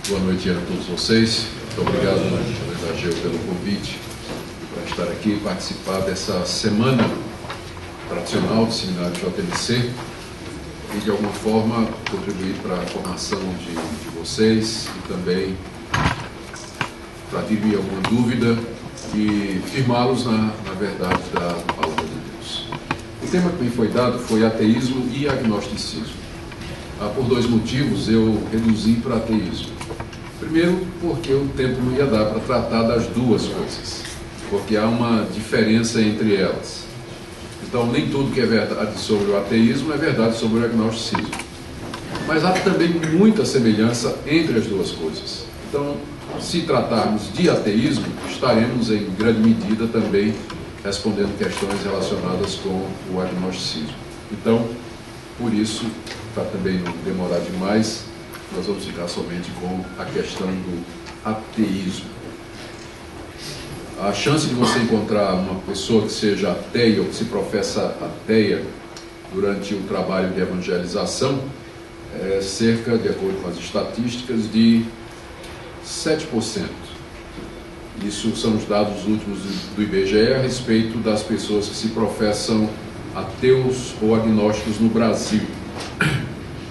Boa noite a todos vocês. Muito obrigado, Ageu, pelo convite para estar aqui e participar dessa semana tradicional do Seminário JMC e, de alguma forma, contribuir para a formação de vocês e também para dirimir alguma dúvida e firmá-los na verdade da palavra de Deus. O tema que me foi dado foi ateísmo e agnosticismo. Por dois motivos eu reduzi para ateísmo. Primeiro, porque o tempo não ia dar para tratar das duas coisas, porque há uma diferença entre elas. Então, nem tudo que é verdade sobre o ateísmo é verdade sobre o agnosticismo. Mas há também muita semelhança entre as duas coisas. Então, se tratarmos de ateísmo, estaremos em grande medida também respondendo questões relacionadas com o agnosticismo. Então, por isso, para também não demorar demais, nós vamos ficar somente com a questão do ateísmo. A chance de você encontrar uma pessoa que seja ateia ou que se professa ateia durante o trabalho de evangelização é cerca, de acordo com as estatísticas, de 7%. Isso são os dados últimos do IBGE a respeito das pessoas que se professam ateus ou agnósticos no Brasil.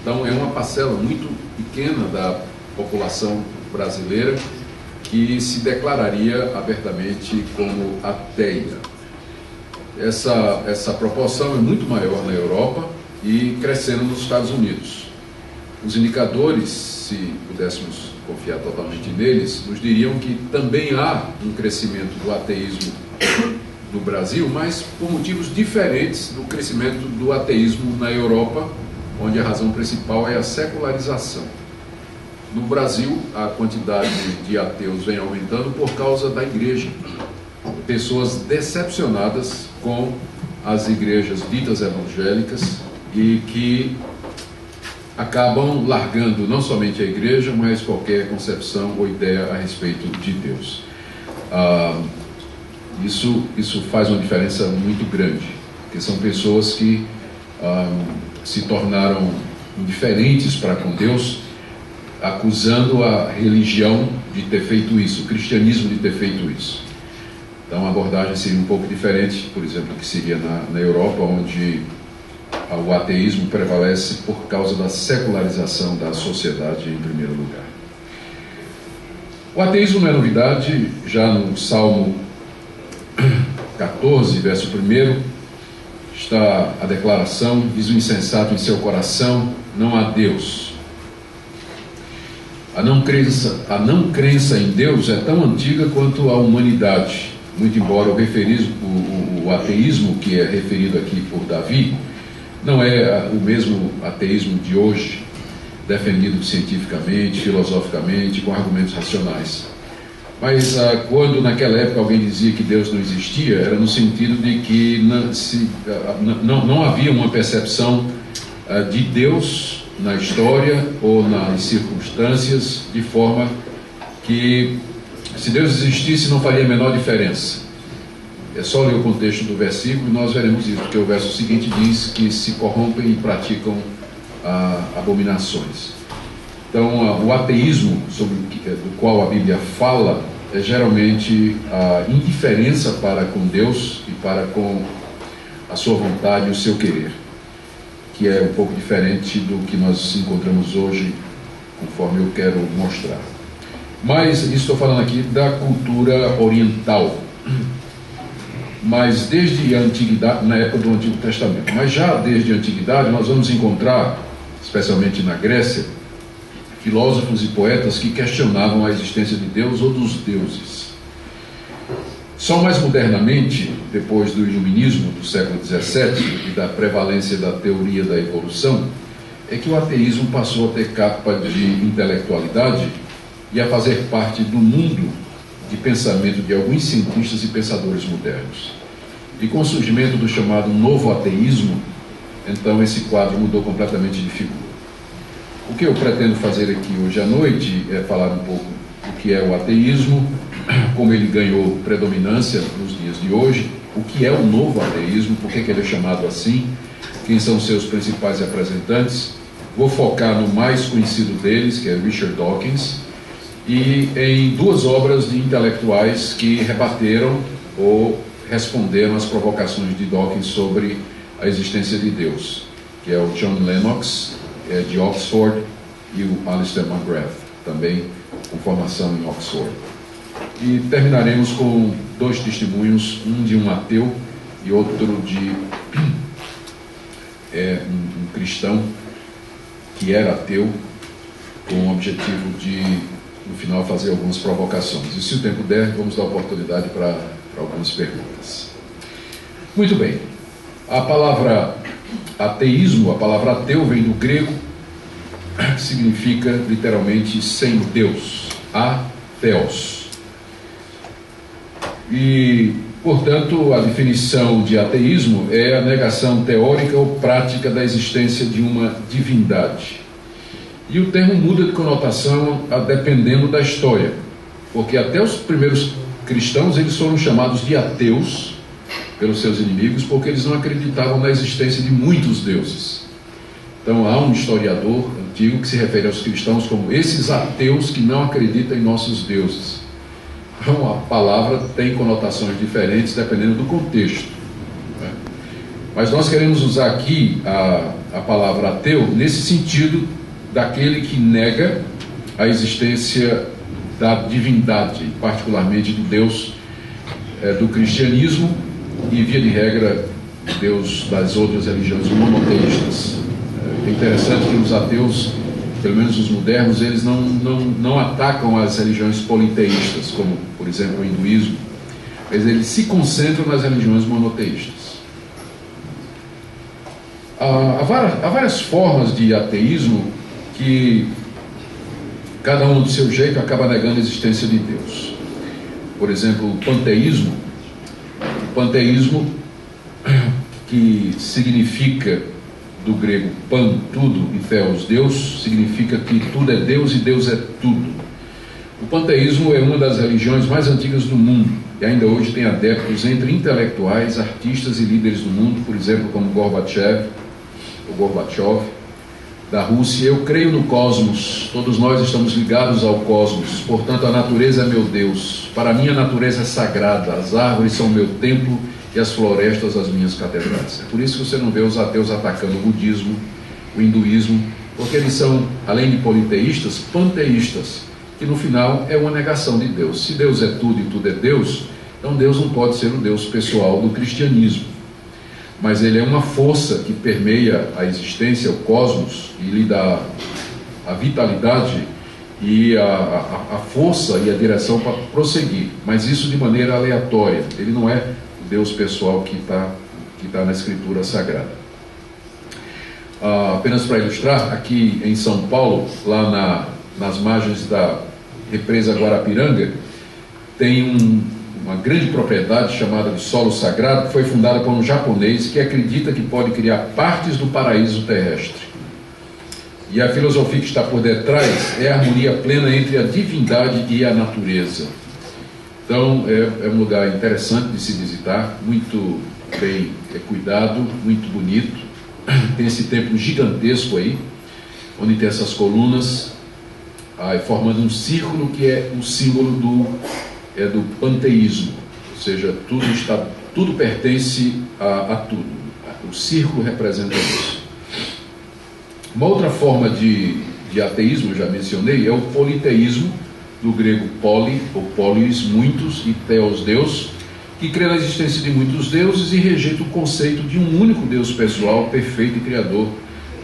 Então é uma parcela muito pequena da população brasileira que se declararia abertamente como ateia. Essa proporção é muito maior na Europa e crescendo nos Estados Unidos. Os indicadores, se pudéssemos confiar totalmente neles, nos diriam que também há um crescimento do ateísmo no Brasil, mas por motivos diferentes do crescimento do ateísmo na Europa, onde a razão principal é a secularização. No Brasil, a quantidade de ateus vem aumentando por causa da igreja. Pessoas decepcionadas com as igrejas ditas evangélicas e que acabam largando não somente a igreja, mas qualquer concepção ou ideia a respeito de Deus. Isso faz uma diferença muito grande, porque são pessoas que se tornaram indiferentes para com Deus, acusando a religião de ter feito isso, o cristianismo de ter feito isso. Então a abordagem seria um pouco diferente, por exemplo, que seria na Europa, onde o ateísmo prevalece por causa da secularização da sociedade em primeiro lugar. O ateísmo não é novidade. Já no Salmo 14, verso 1, está a declaração: diz o insensato em seu coração, não há Deus. A não crença em Deus é tão antiga quanto a humanidade, muito embora o ateísmo que é referido aqui por Davi não é o mesmo ateísmo de hoje, defendido cientificamente, filosoficamente, com argumentos racionais. Mas quando naquela época alguém dizia que Deus não existia, era no sentido de que não havia uma percepção de Deus na história ou nas circunstâncias, de forma que, se Deus existisse, não faria a menor diferença. É só ler o contexto do versículo e nós veremos isso, porque o verso seguinte diz que se corrompem e praticam abominações. Então, o ateísmo do qual a Bíblia fala é geralmente a indiferença para com Deus e para com a sua vontade e o seu querer, que é um pouco diferente do que nós encontramos hoje, conforme eu quero mostrar. Mas estou falando aqui da cultura oriental, mas desde a antiguidade, na época do Antigo Testamento, mas já desde a antiguidade nós vamos encontrar, especialmente na Grécia, filósofos e poetas que questionavam a existência de Deus ou dos deuses. Só mais modernamente, depois do Iluminismo do século XVII e da prevalência da teoria da evolução, é que o ateísmo passou a ter capa de intelectualidade e a fazer parte do mundo de pensamento de alguns cientistas e pensadores modernos. E com o surgimento do chamado novo ateísmo, então esse quadro mudou completamente de figura. O que eu pretendo fazer aqui hoje à noite é falar um pouco do que é o ateísmo, como ele ganhou predominância nos dias de hoje, o que é o novo ateísmo, por que ele é chamado assim, quem são seus principais representantes. Vou focar no mais conhecido deles, que é Richard Dawkins, e em duas obras de intelectuais que rebateram ou responderam às provocações de Dawkins sobre a existência de Deus, que é o John Lennox, de Oxford, e o Alistair McGrath, também com formação em Oxford. E terminaremos com dois testemunhos, um de um ateu e outro de um cristão que era ateu, com o objetivo de, no final, fazer algumas provocações. E se o tempo der, vamos dar oportunidade para algumas perguntas. Muito bem. A palavra ateísmo, a palavra ateu, vem do grego, que significa literalmente sem Deus, atheos. E, portanto, a definição de ateísmo é a negação teórica ou prática da existência de uma divindade. E o termo muda de conotação dependendo da história, porque até os primeiros cristãos eles foram chamados de ateus pelos seus inimigos, porque eles não acreditavam na existência de muitos deuses. Então há um historiador antigo que se refere aos cristãos como esses ateus que não acreditam em nossos deuses. Então a palavra tem conotações diferentes dependendo do contexto, né? Mas nós queremos usar aqui a palavra ateu nesse sentido daquele que nega a existência da divindade, particularmente do Deus do cristianismo e, via de regra, Deus das outras religiões monoteístas. É interessante que os ateus, pelo menos os modernos, eles não atacam as religiões politeístas, como, por exemplo, o hinduísmo, mas eles se concentram nas religiões monoteístas. Há várias formas de ateísmo que cada um do seu jeito acaba negando a existência de Deus. Por exemplo, o panteísmo. O panteísmo, que significa do grego pan, tudo, e theos, Deus, significa que tudo é Deus e Deus é tudo. O panteísmo é uma das religiões mais antigas do mundo e ainda hoje tem adeptos entre intelectuais, artistas e líderes do mundo, por exemplo, como Gorbachev, da Rússia. Eu creio no cosmos, todos nós estamos ligados ao cosmos, portanto a natureza é meu Deus, para mim a natureza é sagrada, as árvores são meu templo e as florestas as minhas catedrais. É por isso que você não vê os ateus atacando o budismo, o hinduísmo, porque eles são, além de politeístas, panteístas, que no final é uma negação de Deus. Se Deus é tudo e tudo é Deus, então Deus não pode ser o Deus pessoal do cristianismo. Mas ele é uma força que permeia a existência, o cosmos, e lhe dá a vitalidade e a força e a direção para prosseguir, mas isso de maneira aleatória. Ele não é o Deus pessoal que tá na Escritura Sagrada. Apenas para ilustrar, aqui em São Paulo, lá nas margens da represa Guarapiranga, tem uma grande propriedade chamada de Solo Sagrado, que foi fundada por um japonês que acredita que pode criar partes do paraíso terrestre. E a filosofia que está por detrás é a harmonia plena entre a divindade e a natureza. Então é um lugar interessante de se visitar, muito bem cuidado, muito bonito. Tem esse templo gigantesco aí, onde tem essas colunas, formando um círculo que é um símbolo do panteísmo, ou seja, tudo pertence a tudo. O círculo representa isso. Uma outra forma de ateísmo, eu já mencionei, é o politeísmo, do grego poli, ou polis, muitos, e theos, Deus, que crê na existência de muitos deuses e rejeita o conceito de um único Deus pessoal, perfeito e criador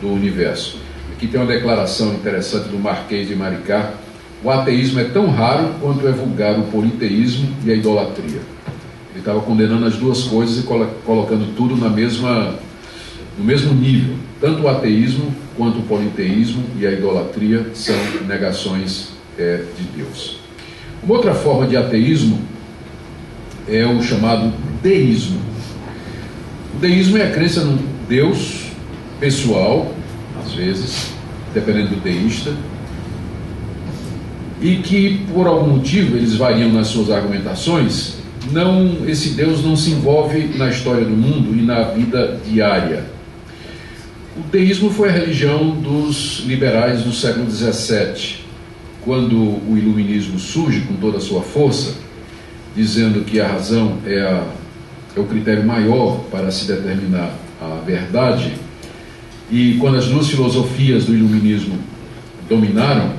do universo. Aqui tem uma declaração interessante do Marquês de Maricá: o ateísmo é tão raro quanto é vulgar o politeísmo e a idolatria. Ele estava condenando as duas coisas e colocando tudo no mesmo nível. Tanto o ateísmo quanto o politeísmo e a idolatria são negações de Deus. Uma outra forma de ateísmo é o chamado deísmo. O deísmo é a crença num Deus pessoal, às vezes, dependendo do deísta, e que, por algum motivo, eles variam nas suas argumentações, esse Deus não se envolve na história do mundo e na vida diária. O deísmo foi a religião dos liberais do século XVII, quando o iluminismo surge com toda a sua força, dizendo que a razão é o critério maior para se determinar a verdade, e quando as duas filosofias do iluminismo dominaram,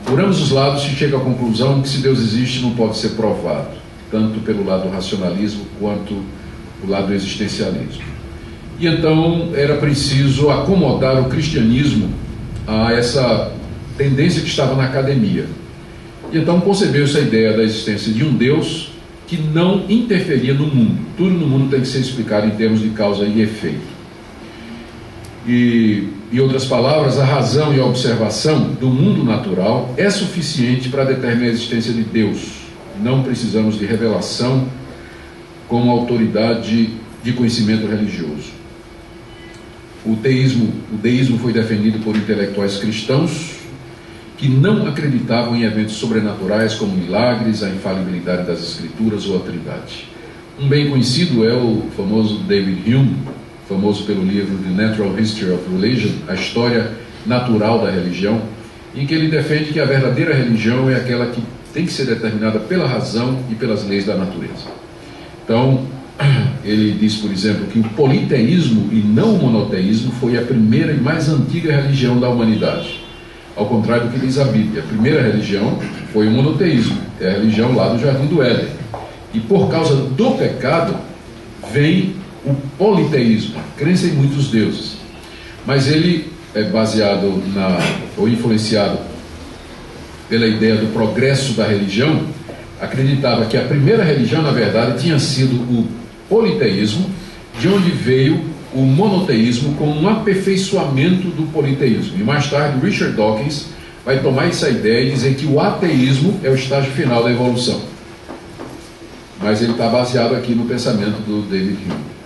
por ambos os lados se chega à conclusão que se Deus existe não pode ser provado, tanto pelo lado do racionalismo quanto do lado do existencialismo. E então era preciso acomodar o cristianismo a essa tendência que estava na academia. E então concebeu-se a ideia da existência de um Deus que não interferia no mundo. Tudo no mundo tem que ser explicado em termos de causa e efeito. E, em outras palavras, a razão e a observação do mundo natural é suficiente para determinar a existência de Deus. Não precisamos de revelação como autoridade de conhecimento religioso. O deísmo foi defendido por intelectuais cristãos que não acreditavam em eventos sobrenaturais como milagres, a infalibilidade das escrituras ou a trindade. Um bem conhecido é o famoso David Hume, famoso pelo livro The Natural History of Religion, a história natural da religião, em que ele defende que a verdadeira religião é aquela que tem que ser determinada pela razão e pelas leis da natureza. Então, ele diz, por exemplo, que o politeísmo e não o monoteísmo foi a primeira e mais antiga religião da humanidade. Ao contrário do que diz a Bíblia, a primeira religião foi o monoteísmo, é a religião lá do Jardim do Éden. E por causa do pecado, vem o politeísmo, a crença em muitos deuses. Mas ele é baseado ou influenciado pela ideia do progresso da religião, acreditava que a primeira religião, na verdade, tinha sido o politeísmo, de onde veio o monoteísmo como um aperfeiçoamento do politeísmo. E mais tarde, Richard Dawkins vai tomar essa ideia e dizer que o ateísmo é o estágio final da evolução. Mas ele está baseado aqui no pensamento do David Hume.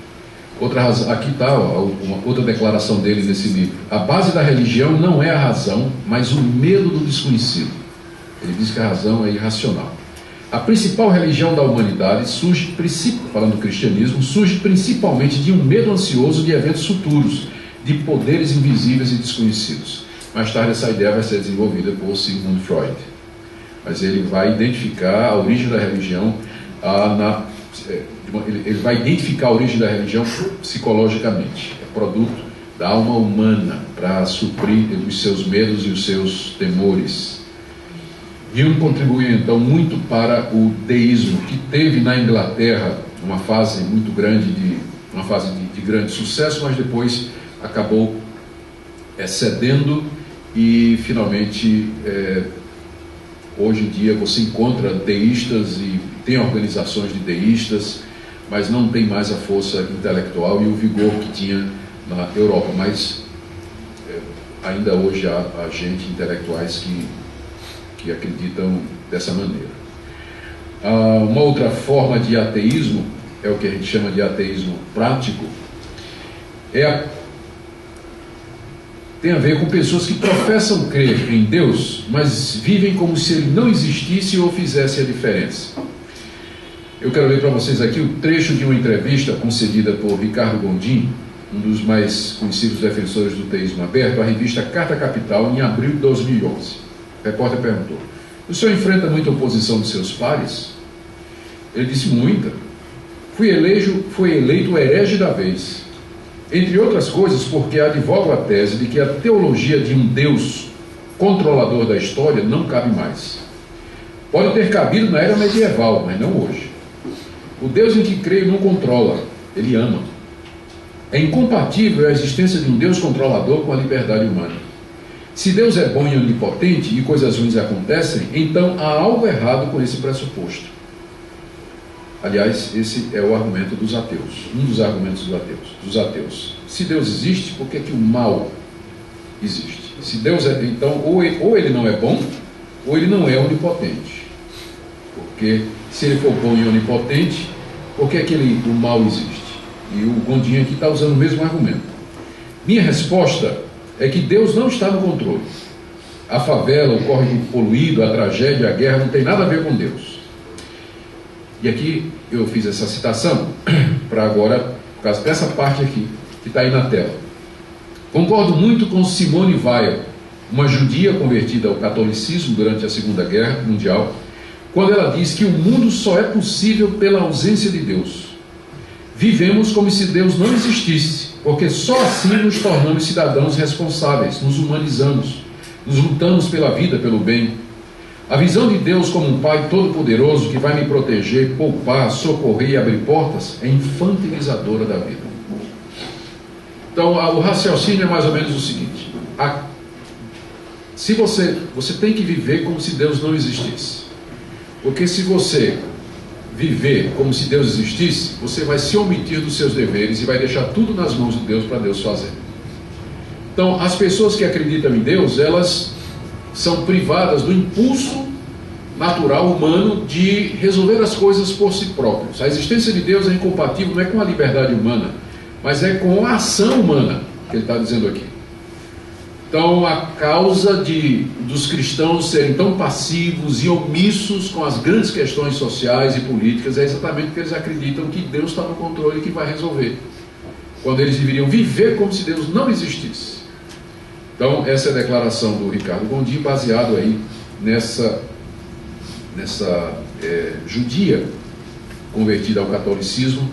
Aqui está uma outra declaração dele nesse livro. A base da religião não é a razão, mas o medo do desconhecido. Ele diz que a razão é irracional. A principal religião da humanidade falando do cristianismo, surge principalmente de um medo ansioso de eventos futuros, de poderes invisíveis e desconhecidos. Mais tarde essa ideia vai ser desenvolvida por Sigmund Freud. Mas ele vai identificar a origem da religião, ele vai identificar a origem da religião psicologicamente. É produto da alma humana para suprir os seus medos e os seus temores. Hume contribuiu então muito para o deísmo, que teve na Inglaterra uma fase muito grande, uma fase de grande sucesso, mas depois acabou cedendo e finalmente hoje em dia você encontra deístas e tem organizações de deístas, mas não tem mais a força intelectual e o vigor que tinha na Europa, mas ainda hoje há gente, intelectuais que acreditam dessa maneira. Uma outra forma de ateísmo, é o que a gente chama de ateísmo prático, tem a ver com pessoas que professam crer em Deus, mas vivem como se ele não existisse ou fizesse a diferença. Eu quero ler para vocês aqui o trecho de uma entrevista concedida por Ricardo Gondim, um dos mais conhecidos defensores do teísmo aberto, à revista Carta Capital, em abril de 2011. O repórter perguntou: o senhor enfrenta muita oposição dos seus pares? Ele disse: muita. Fui eleito o herege da vez. Entre outras coisas, porque advogo a tese de que a teologia de um Deus controlador da história não cabe mais. Pode ter cabido na era medieval, mas não hoje. O Deus em que creio não controla, ele ama. É incompatível a existência de um Deus controlador com a liberdade humana. Se Deus é bom e onipotente e coisas ruins acontecem, então há algo errado com esse pressuposto. Aliás, esse é o argumento dos ateus, um dos argumentos dos ateus. Se Deus existe, por que o mal existe? Se Deus é, então, ou ele não é bom, ou ele não é onipotente. Porque se ele for bom e onipotente, por que o mal existe? E o Gondim aqui está usando o mesmo argumento. Minha resposta é que Deus não está no controle. A favela, o córrego poluído, a tragédia, a guerra não tem nada a ver com Deus. E aqui eu fiz essa citação para agora, por causa dessa parte aqui, que está aí na tela. Concordo muito com Simone Weil, uma judia convertida ao catolicismo durante a Segunda Guerra Mundial, quando ela diz que o mundo só é possível pela ausência de Deus. Vivemos como se Deus não existisse, porque só assim nos tornamos cidadãos responsáveis, nos humanizamos, nos lutamos pela vida, pelo bem. A visão de Deus como um Pai todo-poderoso que vai me proteger, poupar, socorrer e abrir portas é infantilizadora da vida. Então, o raciocínio é mais ou menos o seguinte: se você tem que viver como se Deus não existisse, porque se você viver como se Deus existisse, você vai se omitir dos seus deveres e vai deixar tudo nas mãos de Deus para Deus fazer. Então, as pessoas que acreditam em Deus, elas são privadas do impulso natural humano de resolver as coisas por si próprios. A existência de Deus é incompatível não é com a liberdade humana, mas é com a ação humana, que ele está dizendo aqui. Então, a causa dos cristãos serem tão passivos e omissos com as grandes questões sociais e políticas é exatamente porque eles acreditam que Deus está no controle e que vai resolver, quando eles deveriam viver como se Deus não existisse. Então, essa é a declaração do Ricardo Gondim, baseado aí nessa judia convertida ao catolicismo,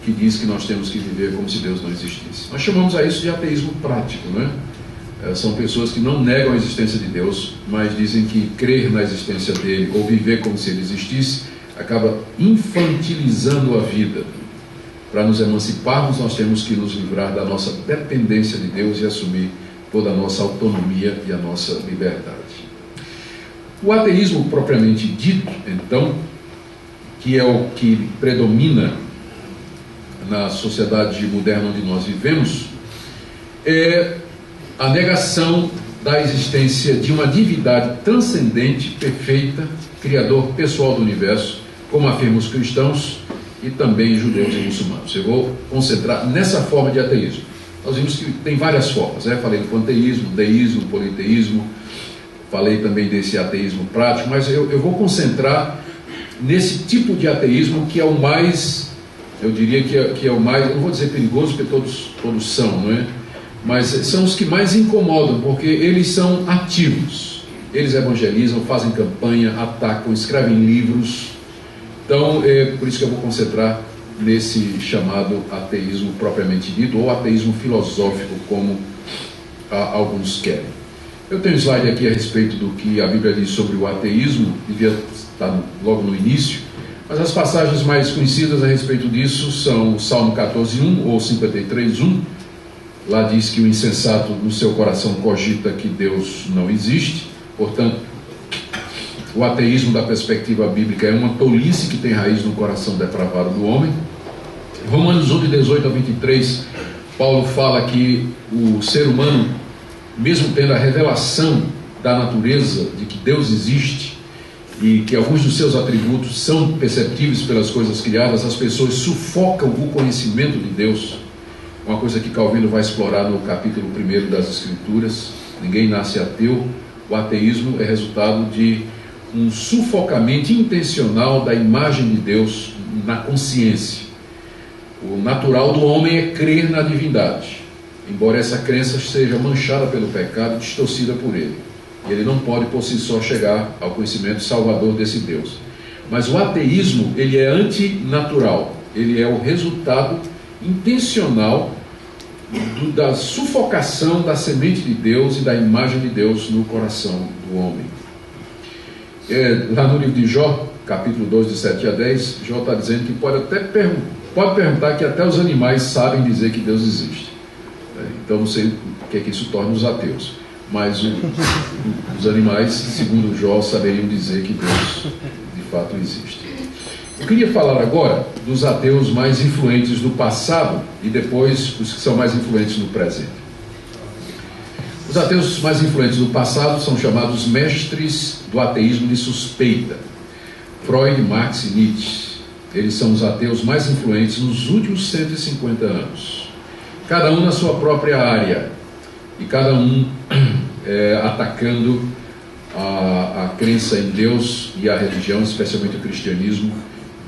que diz que nós temos que viver como se Deus não existisse. Nós chamamos a isso de ateísmo prático, não é? São pessoas que não negam a existência de Deus, mas dizem que crer na existência dele ou viver como se ele existisse acaba infantilizando a vida. Para nos emanciparmos, nós temos que nos livrar da nossa dependência de Deus e assumir toda a nossa autonomia e a nossa liberdade. O ateísmo propriamente dito, então, que é o que predomina na sociedade moderna onde nós vivemos, é a negação da existência de uma divindade transcendente, perfeita, criador pessoal do universo, como afirmam os cristãos e também judeus e muçulmanos. Eu vou concentrar nessa forma de ateísmo. Nós vimos que tem várias formas, né? Falei do panteísmo, deísmo, politeísmo, falei também desse ateísmo prático, mas eu vou concentrar nesse tipo de ateísmo que é o mais, eu diria que é o mais, não vou dizer perigoso, porque todos são, não é? Mas são os que mais incomodam, porque eles são ativos. Eles evangelizam, fazem campanha, atacam, escrevem livros. Então, é por isso que eu vou concentrar nesse chamado ateísmo propriamente dito, ou ateísmo filosófico, como alguns querem. Eu tenho um slide aqui a respeito do que a Bíblia diz sobre o ateísmo, devia estar logo no início, mas as passagens mais conhecidas a respeito disso são o Salmo 14:1 ou 53:1. Lá diz que o insensato no seu coração cogita que Deus não existe. Portanto, o ateísmo da perspectiva bíblica é uma tolice que tem raiz no coração depravado do homem. Romanos 1, de 18 a 23, Paulo fala que o ser humano, mesmo tendo a revelação da natureza de que Deus existe e que alguns dos seus atributos são perceptíveis pelas coisas criadas, as pessoas sufocam o conhecimento de Deus. Uma coisa que Calvino vai explorar no capítulo 1 das Escrituras. Ninguém nasce ateu. O ateísmo é resultado de um sufocamento intencional da imagem de Deus na consciência. O natural do homem é crer na divindade, embora essa crença seja manchada pelo pecado, distorcida por ele. E ele não pode por si só chegar ao conhecimento salvador desse Deus. Mas o ateísmo, ele é antinatural. Ele é o resultado intencional da sufocação da semente de Deus e da imagem de Deus no coração do homem. Lá no livro de Jó, capítulo 2, de 7 a 10, Jó está dizendo que pode perguntar que até os animais sabem dizer que Deus existe. Então não sei o que é que isso torna os ateus, mas os animais, segundo Jó, saberiam dizer que Deus de fato existe. Eu queria falar agora dos ateus mais influentes do passado e depois os que são mais influentes no presente. Os ateus mais influentes do passado são chamados mestres do ateísmo de suspeita. Freud, Marx e Nietzsche. Eles são os ateus mais influentes nos últimos 150 anos. Cada um na sua própria área e cada um atacando a crença em Deus e a religião, especialmente o cristianismo,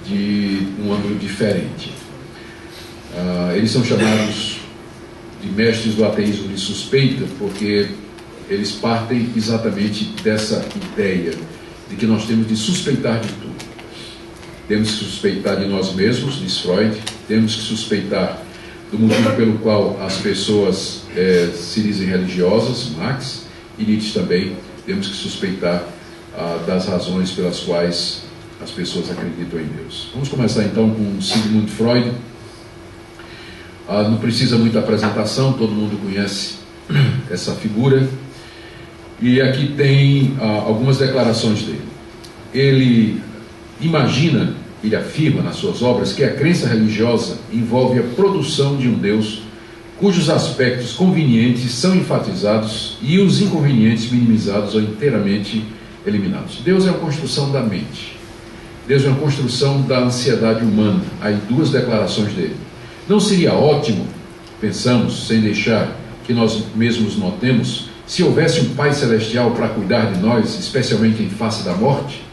de um ângulo diferente. Eles são chamados de mestres do ateísmo de suspeita, porque eles partem exatamente dessa ideia de que nós temos de suspeitar de tudo. Temos que suspeitar de nós mesmos, diz Freud, temos que suspeitar do motivo pelo qual as pessoas se dizem religiosas, Marx, e Nietzsche também, temos que suspeitar das razões pelas quais as pessoas acreditam em Deus. Vamos começar então com Sigmund Freud. Não precisa muita apresentação, todo mundo conhece essa figura. E aqui tem algumas declarações dele. Ele imagina, ele afirma nas suas obras, que a crença religiosa envolve a produção de um Deus cujos aspectos convenientes são enfatizados e os inconvenientes minimizados ou inteiramente eliminados. Deus é uma construção da mente. Deus é uma construção da ansiedade humana. Aí duas declarações dele. Não seria ótimo, pensamos, sem deixar que nós mesmos notemos, se houvesse um Pai Celestial para cuidar de nós, especialmente em face da morte?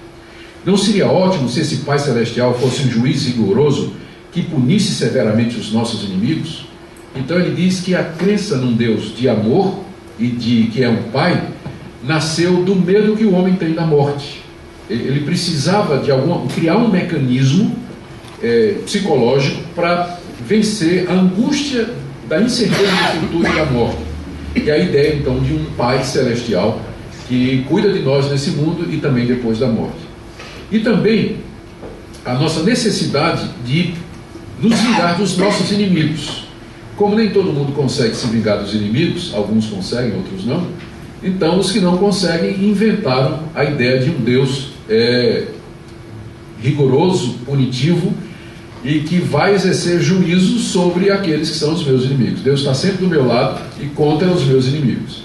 Não seria ótimo se esse Pai Celestial fosse um juiz rigoroso que punisse severamente os nossos inimigos? Então ele diz que a crença num Deus de amor e de que é um Pai nasceu do medo que o homem tem da morte. Ele precisava de criar um mecanismo psicológico para vencer a angústia da incerteza do futuro e da morte. E a ideia então de um Pai Celestial que cuida de nós nesse mundo e também depois da morte. E também a nossa necessidade de nos vingar dos nossos inimigos. Como nem todo mundo consegue se vingar dos inimigos, alguns conseguem, outros não, então os que não conseguem inventaram a ideia de um Deus rigoroso, punitivo, e que vai exercer juízo sobre aqueles que são os meus inimigos. Deus está sempre do meu lado e contra os meus inimigos.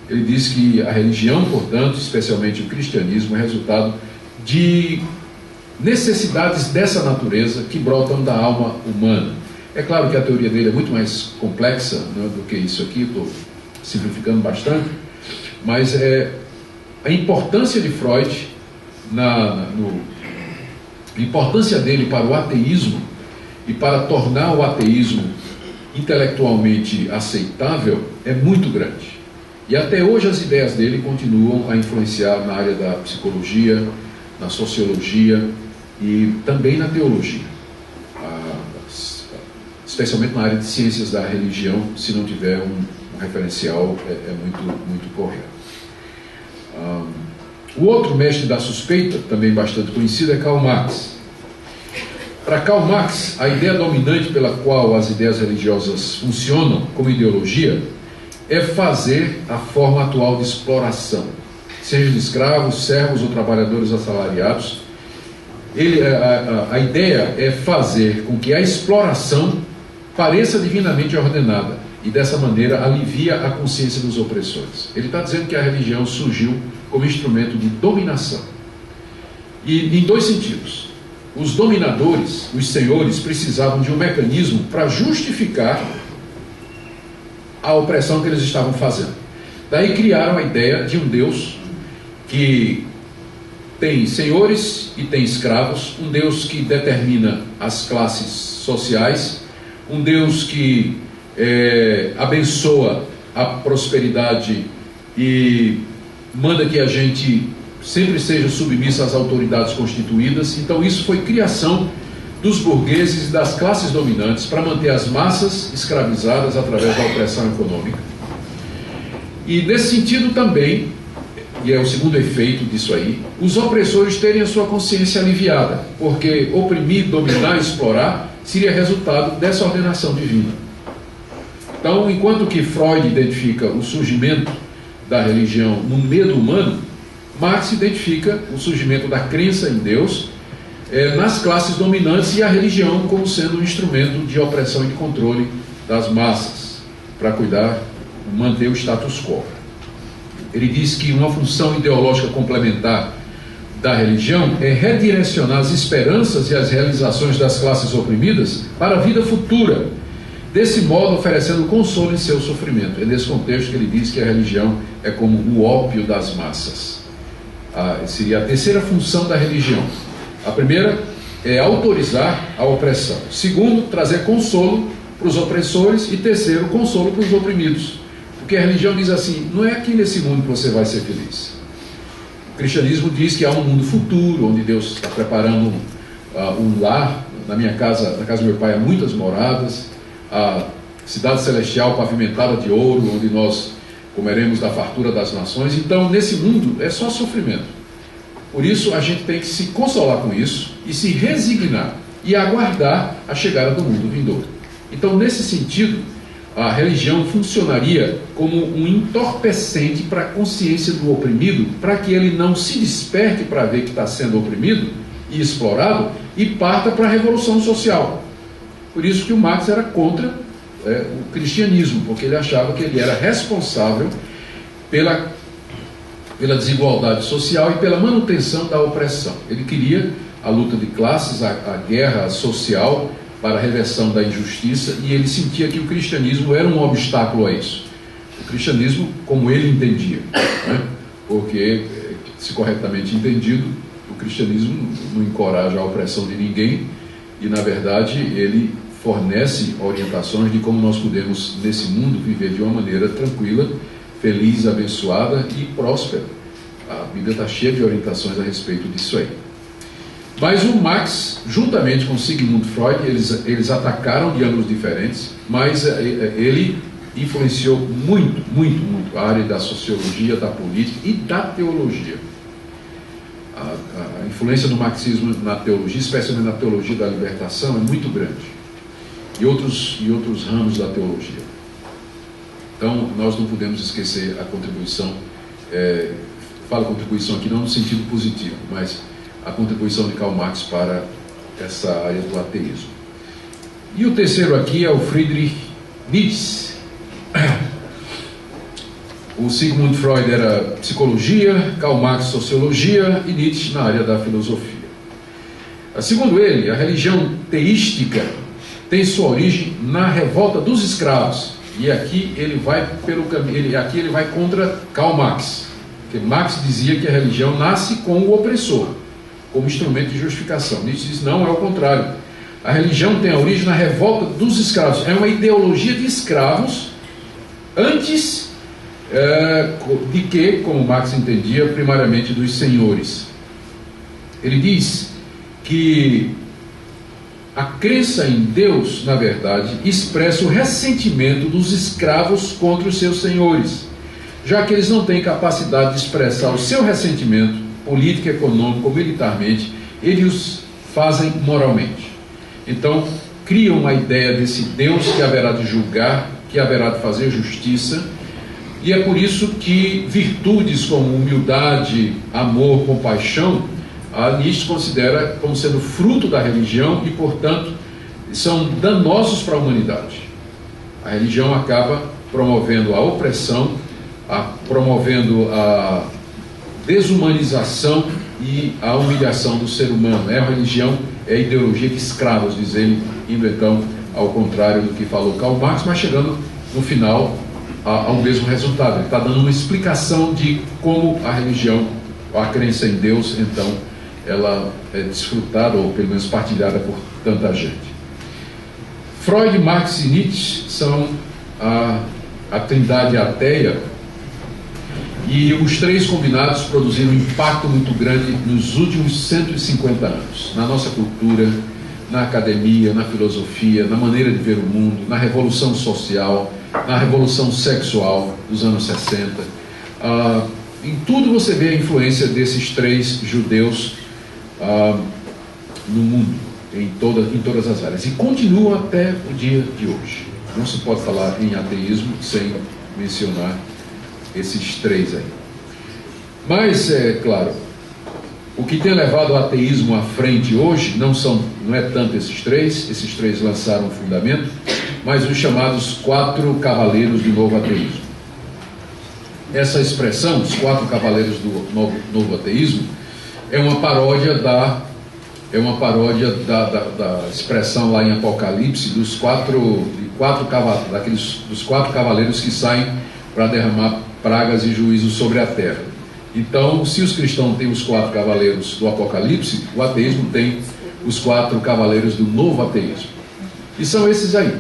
Ele diz que a religião, portanto, especialmente o cristianismo, é resultado de necessidades dessa natureza que brotam da alma humana. É claro que a teoria dele é muito mais complexa, né, do que isso aqui, estou simplificando bastante, mas a importância de Freud, a importância dele para o ateísmo e para tornar o ateísmo intelectualmente aceitável é muito grande. E até hoje as ideias dele continuam a influenciar na área da psicologia, na sociologia e também na teologia. Especialmente na área de ciências da religião, se não tiver um referencial, muito correto. O outro mestre da suspeita, também bastante conhecido, é Karl Marx. Para Karl Marx, a ideia dominante pela qual as ideias religiosas funcionam como ideologia é fazer a forma atual de exploração, seja de escravos, servos ou trabalhadores assalariados. A ideia é fazer com que a exploração pareça divinamente ordenada e dessa maneira alivia a consciência dos opressores. Ele está dizendo que a religião surgiu como instrumento de dominação. E em dois sentidos. Os dominadores, os senhores, precisavam de um mecanismo para justificar a opressão que eles estavam fazendo. Daí criaram a ideia de um Deus que tem senhores e tem escravos, um Deus que determina as classes sociais, um Deus que abençoa a prosperidade e manda que a gente sempre seja submissa às autoridades constituídas. Então isso foi criação dos burgueses e das classes dominantes para manter as massas escravizadas através da opressão econômica. E nesse sentido também, e é o segundo efeito disso aí, os opressores terem a sua consciência aliviada, porque oprimir, dominar, explorar seria resultado dessa ordenação divina. Então, enquanto que Freud identifica o surgimento da religião no medo humano, Marx identifica o surgimento da crença em Deus nas classes dominantes e a religião como sendo um instrumento de opressão e de controle das massas, para manter o status quo. Ele diz que uma função ideológica complementar da religião é redirecionar as esperanças e as realizações das classes oprimidas para a vida futura, desse modo oferecendo consolo em seu sofrimento. É nesse contexto que ele diz que a religião é como o ópio das massas. Seria a terceira função da religião. A primeira é autorizar a opressão. Segundo, trazer consolo para os opressores. E terceiro, consolo para os oprimidos. Porque Porque a religião diz assim: não é aqui nesse mundo que você vai ser feliz. O cristianismo diz que há um mundo futuro, onde Deus está preparando um lar. Na minha casa, na casa do meu pai, há muitas moradas. A cidade celestial pavimentada de ouro, onde nós comeremos da fartura das nações. Então, nesse mundo é só sofrimento. Por isso, a gente tem que se consolar com isso e se resignar e aguardar a chegada do mundo vindouro. Então, nesse sentido, a religião funcionaria como um entorpecente para a consciência do oprimido, para que ele não se desperte para ver que está sendo oprimido e explorado e parta para a revolução social. Por isso que o Marx era contra o cristianismo, porque ele achava que ele era responsável pela desigualdade social e pela manutenção da opressão. Ele queria a luta de classes, a guerra social para a reversão da injustiça, e ele sentia que o cristianismo era um obstáculo a isso. O cristianismo, como ele entendia, né? Porque, se corretamente entendido, o cristianismo não encoraja a opressão de ninguém e, na verdade, ele fornece orientações de como nós podemos, nesse mundo, viver de uma maneira tranquila, feliz, abençoada e próspera. A Bíblia está cheia de orientações a respeito disso aí. Mas o Marx, juntamente com Sigmund Freud, eles atacaram de ângulos diferentes, mas ele influenciou muito a área da sociologia, da política e da teologia. A influência do marxismo na teologia, especialmente na teologia da libertação, é muito grande. E outros ramos da teologia. Então, nós não podemos esquecer a contribuição, falo contribuição aqui não no sentido positivo, mas a contribuição de Karl Marx para essa área do ateísmo. E o terceiro aqui é o Friedrich Nietzsche. O Sigmund Freud era psicologia, Karl Marx sociologia e Nietzsche na área da filosofia. Segundo ele, a religião teística tem sua origem na revolta dos escravos. E aqui ele vai pelo caminho, aqui ele vai contra Karl Marx, porque Marx dizia que a religião nasce com o opressor, como instrumento de justificação. Nietzsche diz: não, é o contrário. A religião tem a origem na revolta dos escravos. É uma ideologia de escravos antes de que, como Marx entendia, primariamente dos senhores. Ele diz que a crença em Deus, na verdade, expressa o ressentimento dos escravos contra os seus senhores, já que eles não têm capacidade de expressar o seu ressentimento político, econômico ou militarmente, eles os fazem moralmente. Então, criam uma ideia desse Deus que haverá de julgar, que haverá de fazer justiça, e é por isso que virtudes como humildade, amor, compaixão, a Nietzsche considera como sendo fruto da religião e, portanto, são danosos para a humanidade. A religião acaba promovendo a opressão, promovendo a desumanização e a humilhação do ser humano. A religião é a ideologia de escravos, diz ele, indo então ao contrário do que falou Karl Marx, mas chegando no final ao mesmo resultado. Ele está dando uma explicação de como a religião, a crença em Deus, então, ela é desfrutada, ou pelo menos partilhada por tanta gente. Freud, Marx e Nietzsche são a trindade ateia, e os três combinados produziram um impacto muito grande nos últimos 150 anos, na nossa cultura, na academia, na filosofia, na maneira de ver o mundo, na revolução social, na revolução sexual dos anos 60. Em tudo você vê a influência desses três judeus no mundo, em todas as áreas, e continua até o dia de hoje. Não se pode falar em ateísmo sem mencionar esses três aí. Mas, é claro, o que tem levado o ateísmo à frente hoje não é tanto esses três lançaram o fundamento, mas os chamados 4 cavaleiros do novo ateísmo. Essa expressão, os 4 cavaleiros do novo ateísmo, é uma paródia da expressão lá em Apocalipse dos 4 cavaleiros que saem para derramar pragas e juízo sobre a terra. Então, se os cristãos têm os 4 cavaleiros do Apocalipse, o ateísmo tem os 4 cavaleiros do novo ateísmo. E são esses aí.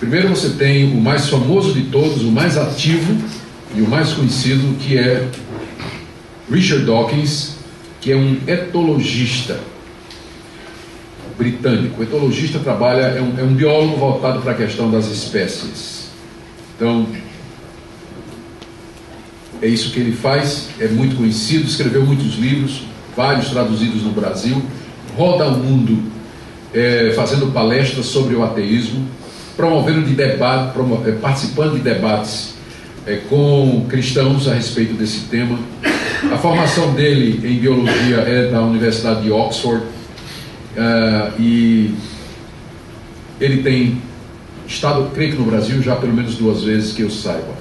Primeiro você tem o mais famoso de todos, o mais ativo e o mais conhecido, que é Richard Dawkins, que é um etologista britânico. O etologista é um biólogo voltado para a questão das espécies. Então, é isso que ele faz, é muito conhecido, escreveu muitos livros, vários traduzidos no Brasil, roda o mundo fazendo palestras sobre o ateísmo, promovendo participando de debates com cristãos a respeito desse tema. A formação dele em biologia é da Universidade de Oxford, e ele tem estado, creio que no Brasil, já pelo menos 2 vezes que eu saiba.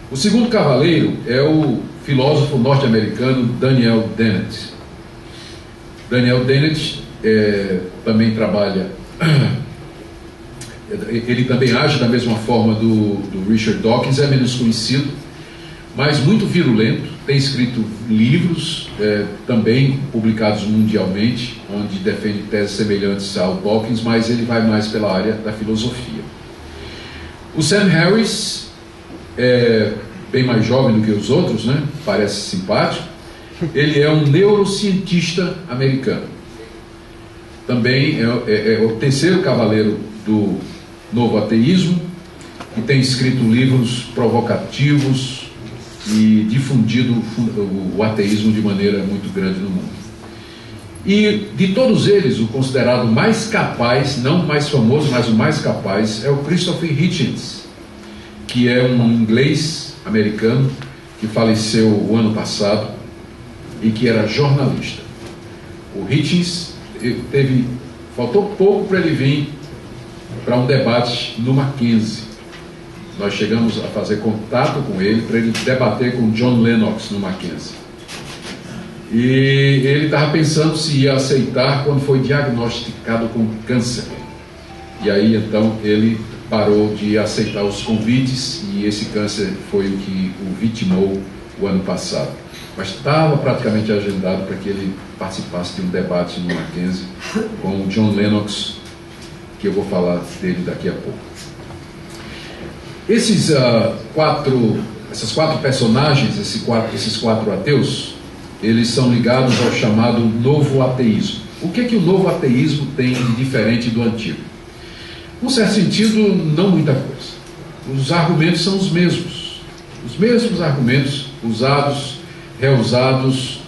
O segundo cavaleiro é o filósofo norte-americano Daniel Dennett. Daniel Dennett também trabalha, ele também age da mesma forma do Richard Dawkins, é menos conhecido, mas muito virulento, tem escrito livros também publicados mundialmente, onde defende teses semelhantes ao Dawkins, mas ele vai mais pela área da filosofia. O Sam Harris é bem mais jovem do que os outros, né? Parece simpático. Ele é um neurocientista americano. Também é o terceiro cavaleiro do novo ateísmo, e tem escrito livros provocativos e difundido o ateísmo de maneira muito grande no mundo. E de todos eles, o considerado mais capaz, não o mais famoso, mas o mais capaz, é o Christopher Hitchens, que é um inglês americano que faleceu o ano passado e que era jornalista. O Hitchens faltou pouco para ele vir para um debate no Mackenzie. Nós chegamos a fazer contato com ele para ele debater com John Lennox no Mackenzie. E ele estava pensando se ia aceitar quando foi diagnosticado com câncer. E aí então ele parou de aceitar os convites, e esse câncer foi o que o vitimou o ano passado. Mas estava praticamente agendado para que ele participasse de um debate no Mackenzie com o John Lennox, que eu vou falar dele daqui a pouco. Essas 4 personagens, esses 4 ateus, eles são ligados ao chamado novo ateísmo. O que é que o novo ateísmo tem de diferente do antigo? Num certo sentido, não muita coisa. Os argumentos são os mesmos argumentos usados, reusados,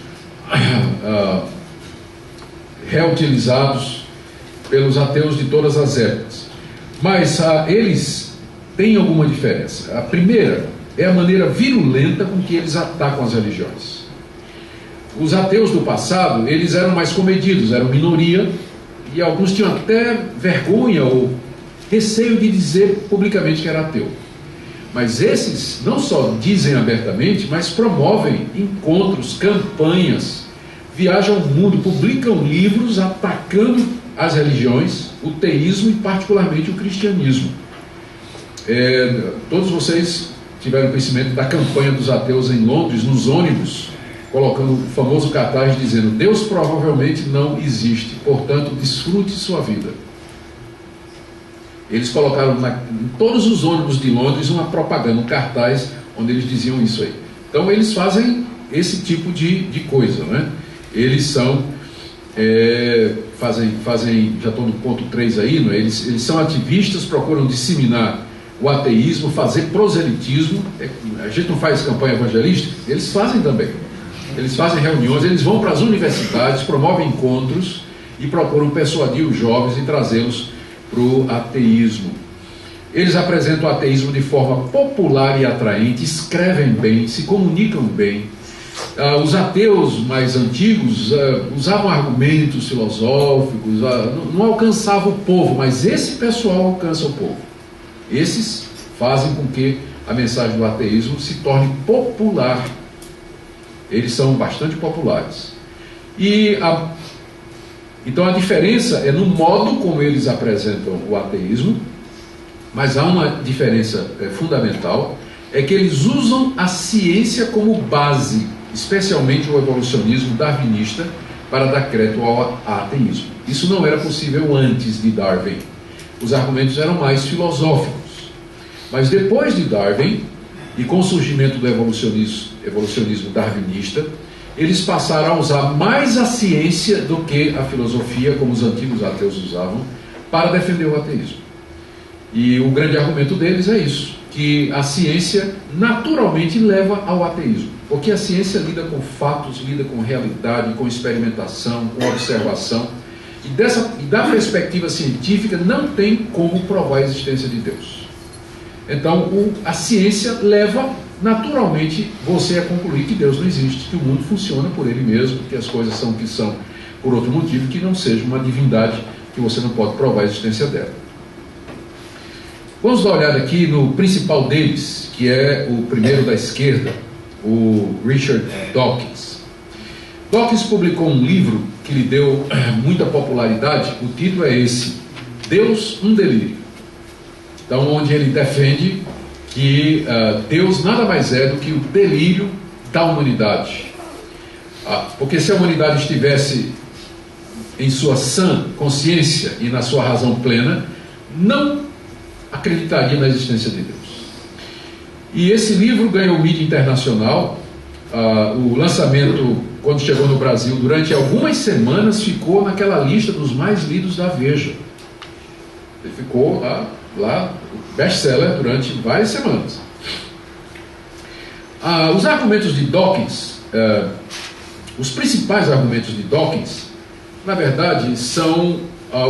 reutilizados pelos ateus de todas as épocas. Mas eles têm alguma diferença. A primeira é a maneira virulenta com que eles atacam as religiões. Os ateus do passado, eles eram mais comedidos, eram minoria, e alguns tinham até vergonha ou receio de dizer publicamente que era ateu. Mas esses não só dizem abertamente, mas promovem encontros, campanhas, viajam ao mundo, publicam livros atacando as religiões, o teísmo e particularmente o cristianismo. Todos vocês tiveram conhecimento da campanha dos ateus em Londres, nos ônibus, colocando o famoso cartaz dizendo: Deus provavelmente não existe, portanto desfrute sua vida. Eles colocaram em todos os ônibus de Londres uma propaganda, um cartaz onde eles diziam isso aí. Então eles fazem esse tipo de coisa, né? Eles são fazem, já estou no ponto 3 aí, né? Eles são ativistas, procuram disseminar o ateísmo, fazer proselitismo. A gente não faz campanha evangelística, eles fazem também. Eles fazem reuniões, eles vão para as universidades, promovem encontros e procuram persuadir os jovens e trazê-los para o ateísmo. Eles apresentam o ateísmo de forma popular e atraente, escrevem bem, se comunicam bem. Os ateus mais antigos usavam argumentos filosóficos, não alcançavam o povo, mas esse pessoal alcança o povo. Esses fazem com que a mensagem do ateísmo se torne popular. Eles são bastante populares. Então a diferença é no modo como eles apresentam o ateísmo, mas há uma diferença fundamental, é que eles usam a ciência como base, especialmente o evolucionismo darwinista, para dar crédito ao ateísmo. Isso não era possível antes de Darwin. os argumentos eram mais filosóficos. Mas depois de Darwin, e com o surgimento do evolucionismo darwinista, eles passaram a usar mais a ciência do que a filosofia, como os antigos ateus usavam, para defender o ateísmo. E o grande argumento deles é isso, que a ciência naturalmente leva ao ateísmo, porque a ciência lida com fatos, lida com realidade, com experimentação, com observação, e da perspectiva científica não tem como provar a existência de Deus. Então a ciência leva naturalmente você a concluir que Deus não existe, que o mundo funciona por ele mesmo, que as coisas são o que são por outro motivo, que não seja uma divindade que você não pode provar a existência dela. Vamos dar uma olhada aqui no principal deles, que é o primeiro da esquerda, o Richard Dawkins. Dawkins publicou um livro que lhe deu muita popularidade. O título é esse: Deus, um delírio. Então, onde ele defende que Deus nada mais é do que o delírio da humanidade. Porque se a humanidade estivesse em sua sã consciência e na sua razão plena, não acreditaria na existência de Deus. E esse livro ganhou mídia internacional. O lançamento, quando chegou no Brasil, durante algumas semanas ficou naquela lista dos mais lidos da Veja. Ele ficou lá best-seller durante várias semanas. Os argumentos de Dawkins, os principais argumentos de Dawkins, na verdade, são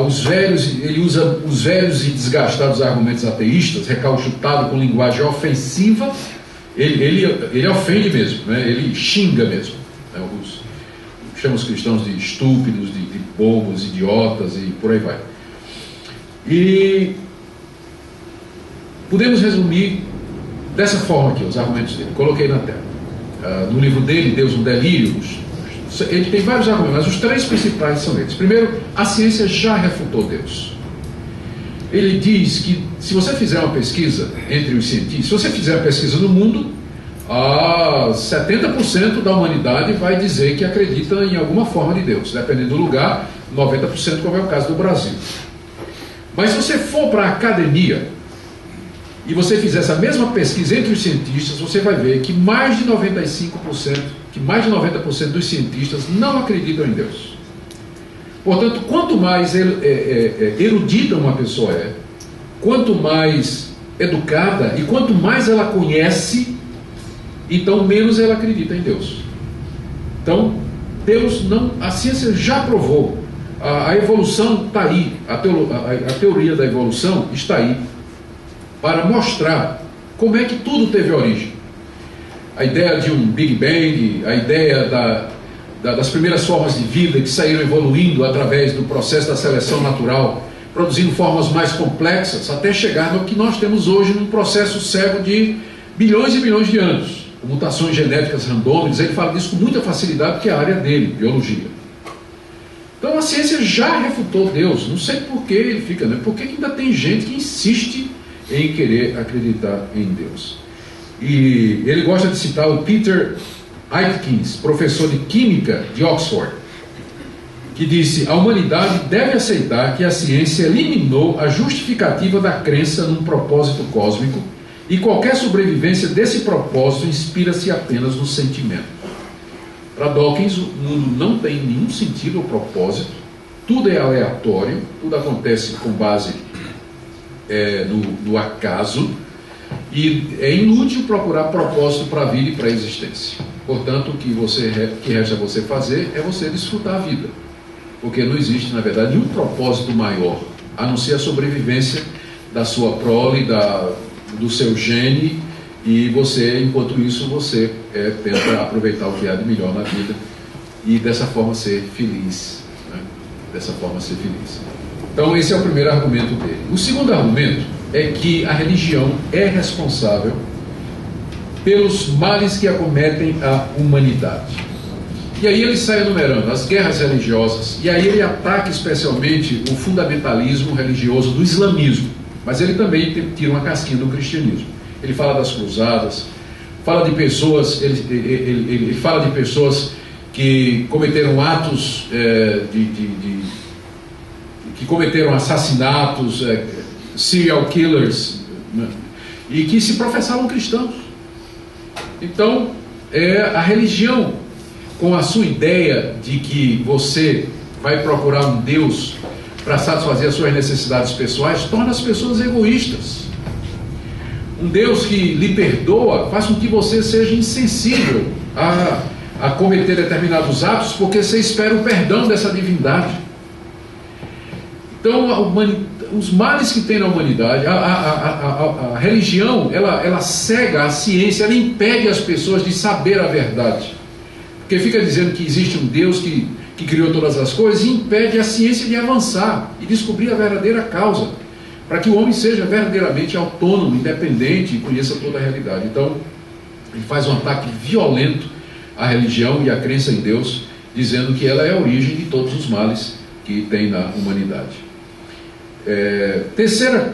os velhos. Ele usa os velhos e desgastados argumentos ateístas, recalchutado com linguagem ofensiva. Ele ofende mesmo, né? Ele xinga mesmo, né? Chama os cristãos de estúpidos, de bobos, idiotas e por aí vai. E podemos resumir dessa forma aqui os argumentos dele. Coloquei na tela. No livro dele, Deus, um delírio, ele tem vários argumentos, mas os três principais são eles. Primeiro, a ciência já refutou Deus. Ele diz que se você fizer uma pesquisa entre os cientistas, se você fizer uma pesquisa no mundo, 70% da humanidade vai dizer que acredita em alguma forma de Deus. Dependendo do lugar, 90%, como é o caso do Brasil. Mas se você for para a academia e você fizer essa mesma pesquisa entre os cientistas, você vai ver que mais de 95%, que mais de 90% dos cientistas não acreditam em Deus. Portanto, quanto mais erudita uma pessoa é, quanto mais educada e quanto mais ela conhece, então menos ela acredita em Deus. Então, Deus não, a ciência já provou, a evolução está aí, a teoria da evolução está aí para mostrar como é que tudo teve origem. A ideia de um Big Bang, a ideia das primeiras formas de vida que saíram evoluindo através do processo da seleção natural, produzindo formas mais complexas, até chegar no que nós temos hoje num processo cego de bilhões e bilhões de anos, com mutações genéticas randômicas. Ele fala disso com muita facilidade, porque é a área dele, biologia. Então a ciência já refutou Deus. Não sei por que ele fica, né? Por que ainda tem gente que insiste em querer acreditar em Deus? E ele gosta de citar o Peter Atkins, professor de Química de Oxford, que disse: a humanidade deve aceitar que a ciência eliminou a justificativa da crença num propósito cósmico, e qualquer sobrevivência desse propósito inspira-se apenas no sentimento. Para Dawkins, o mundo não tem nenhum sentido ou propósito, tudo é aleatório, tudo acontece com base no acaso, e é inútil procurar propósito para a vida e para a existência. Portanto, o que resta você fazer é você desfrutar a vida, porque não existe, na verdade, nenhum propósito maior, a não ser a sobrevivência da sua prole, do seu gene, e você, enquanto isso, você tenta aproveitar o que há de melhor na vida e dessa forma ser feliz, né? Dessa forma ser feliz. Então esse é o primeiro argumento dele. O segundo argumento é que a religião é responsável pelos males que acometem a humanidade. E aí ele sai enumerando as guerras religiosas, e aí ele ataca especialmente o fundamentalismo religioso do islamismo, mas ele também tira uma casquinha do cristianismo. Ele fala das cruzadas, fala de pessoas, ele fala de pessoas que cometeram atos, que cometeram assassinatos, serial killers, né? E que se professavam cristãos. Então, a religião, com a sua ideia de que você vai procurar um Deus para satisfazer as suas necessidades pessoais, torna as pessoas egoístas. Um Deus que lhe perdoa faz com que você seja insensível a cometer determinados atos, porque você espera o perdão dessa divindade. Então, os males que tem na humanidade, a religião, ela cega a ciência, ela impede as pessoas de saber a verdade. Porque fica dizendo que existe um Deus que criou todas as coisas e impede a ciência de avançar e descobrir a verdadeira causa, para que o homem seja verdadeiramente autônomo, independente e conheça toda a realidade. Então, ele faz um ataque violento à religião e à crença em Deus, dizendo que ela é a origem de todos os males que tem na humanidade. Terceiro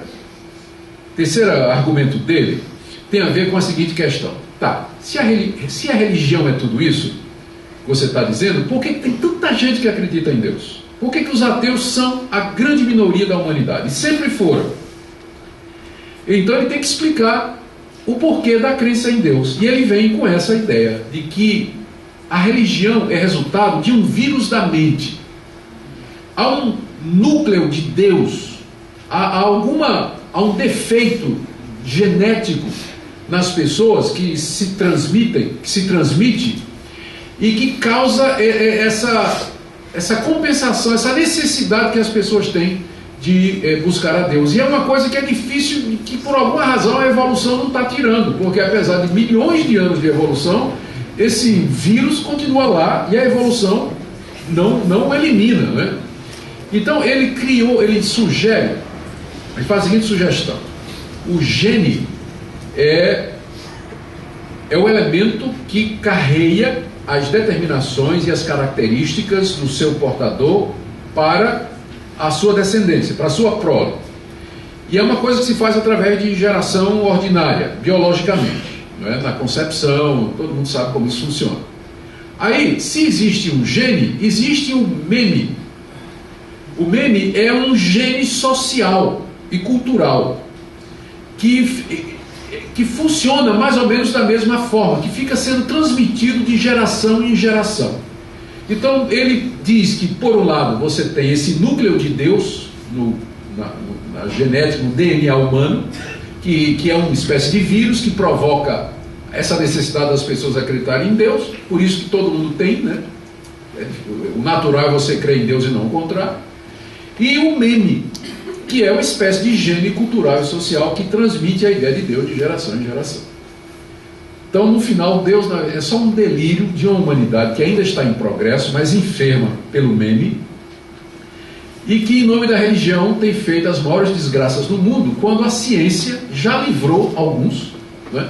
argumento dele tem a ver com a seguinte questão. Tá, se a religião é tudo isso que você está dizendo, por que tem tanta gente que acredita em Deus? Por que os ateus são a grande minoria da humanidade? E sempre foram. Então ele tem que explicar o porquê da crença em Deus. E ele vem com essa ideia de que a religião é resultado de um vírus da mente. Há um núcleo de Deus, há um defeito genético nas pessoas que se transmite e que causa essa compensação, essa necessidade que as pessoas têm de buscar a Deus. E é uma coisa que é difícil, que por alguma razão a evolução não está tirando, porque apesar de milhões de anos de evolução, esse vírus continua lá e a evolução não elimina, né? Então ele faz a seguinte sugestão: o gene é o elemento que carrega as determinações e as características do seu portador para a sua descendência, para a sua prole. E é uma coisa que se faz através de geração ordinária, biologicamente, não é? Na concepção, todo mundo sabe como isso funciona. Aí, se existe um gene, existe um meme. O meme é um gene social e cultural que funciona mais ou menos da mesma forma, que fica sendo transmitido de geração em geração. Então ele diz que, por um lado, você tem esse núcleo de Deus na genética, no DNA humano, que é uma espécie de vírus que provoca essa necessidade das pessoas acreditarem em Deus, por isso que todo mundo tem, né? O natural é você crer em Deus e não o contrário. E o meme, que é uma espécie de gene cultural e social que transmite a ideia de Deus de geração em geração. Então, no final, Deus é só um delírio de uma humanidade que ainda está em progresso, mas enferma pelo meme, e que, em nome da religião, tem feito as maiores desgraças do mundo, quando a ciência já livrou alguns, né,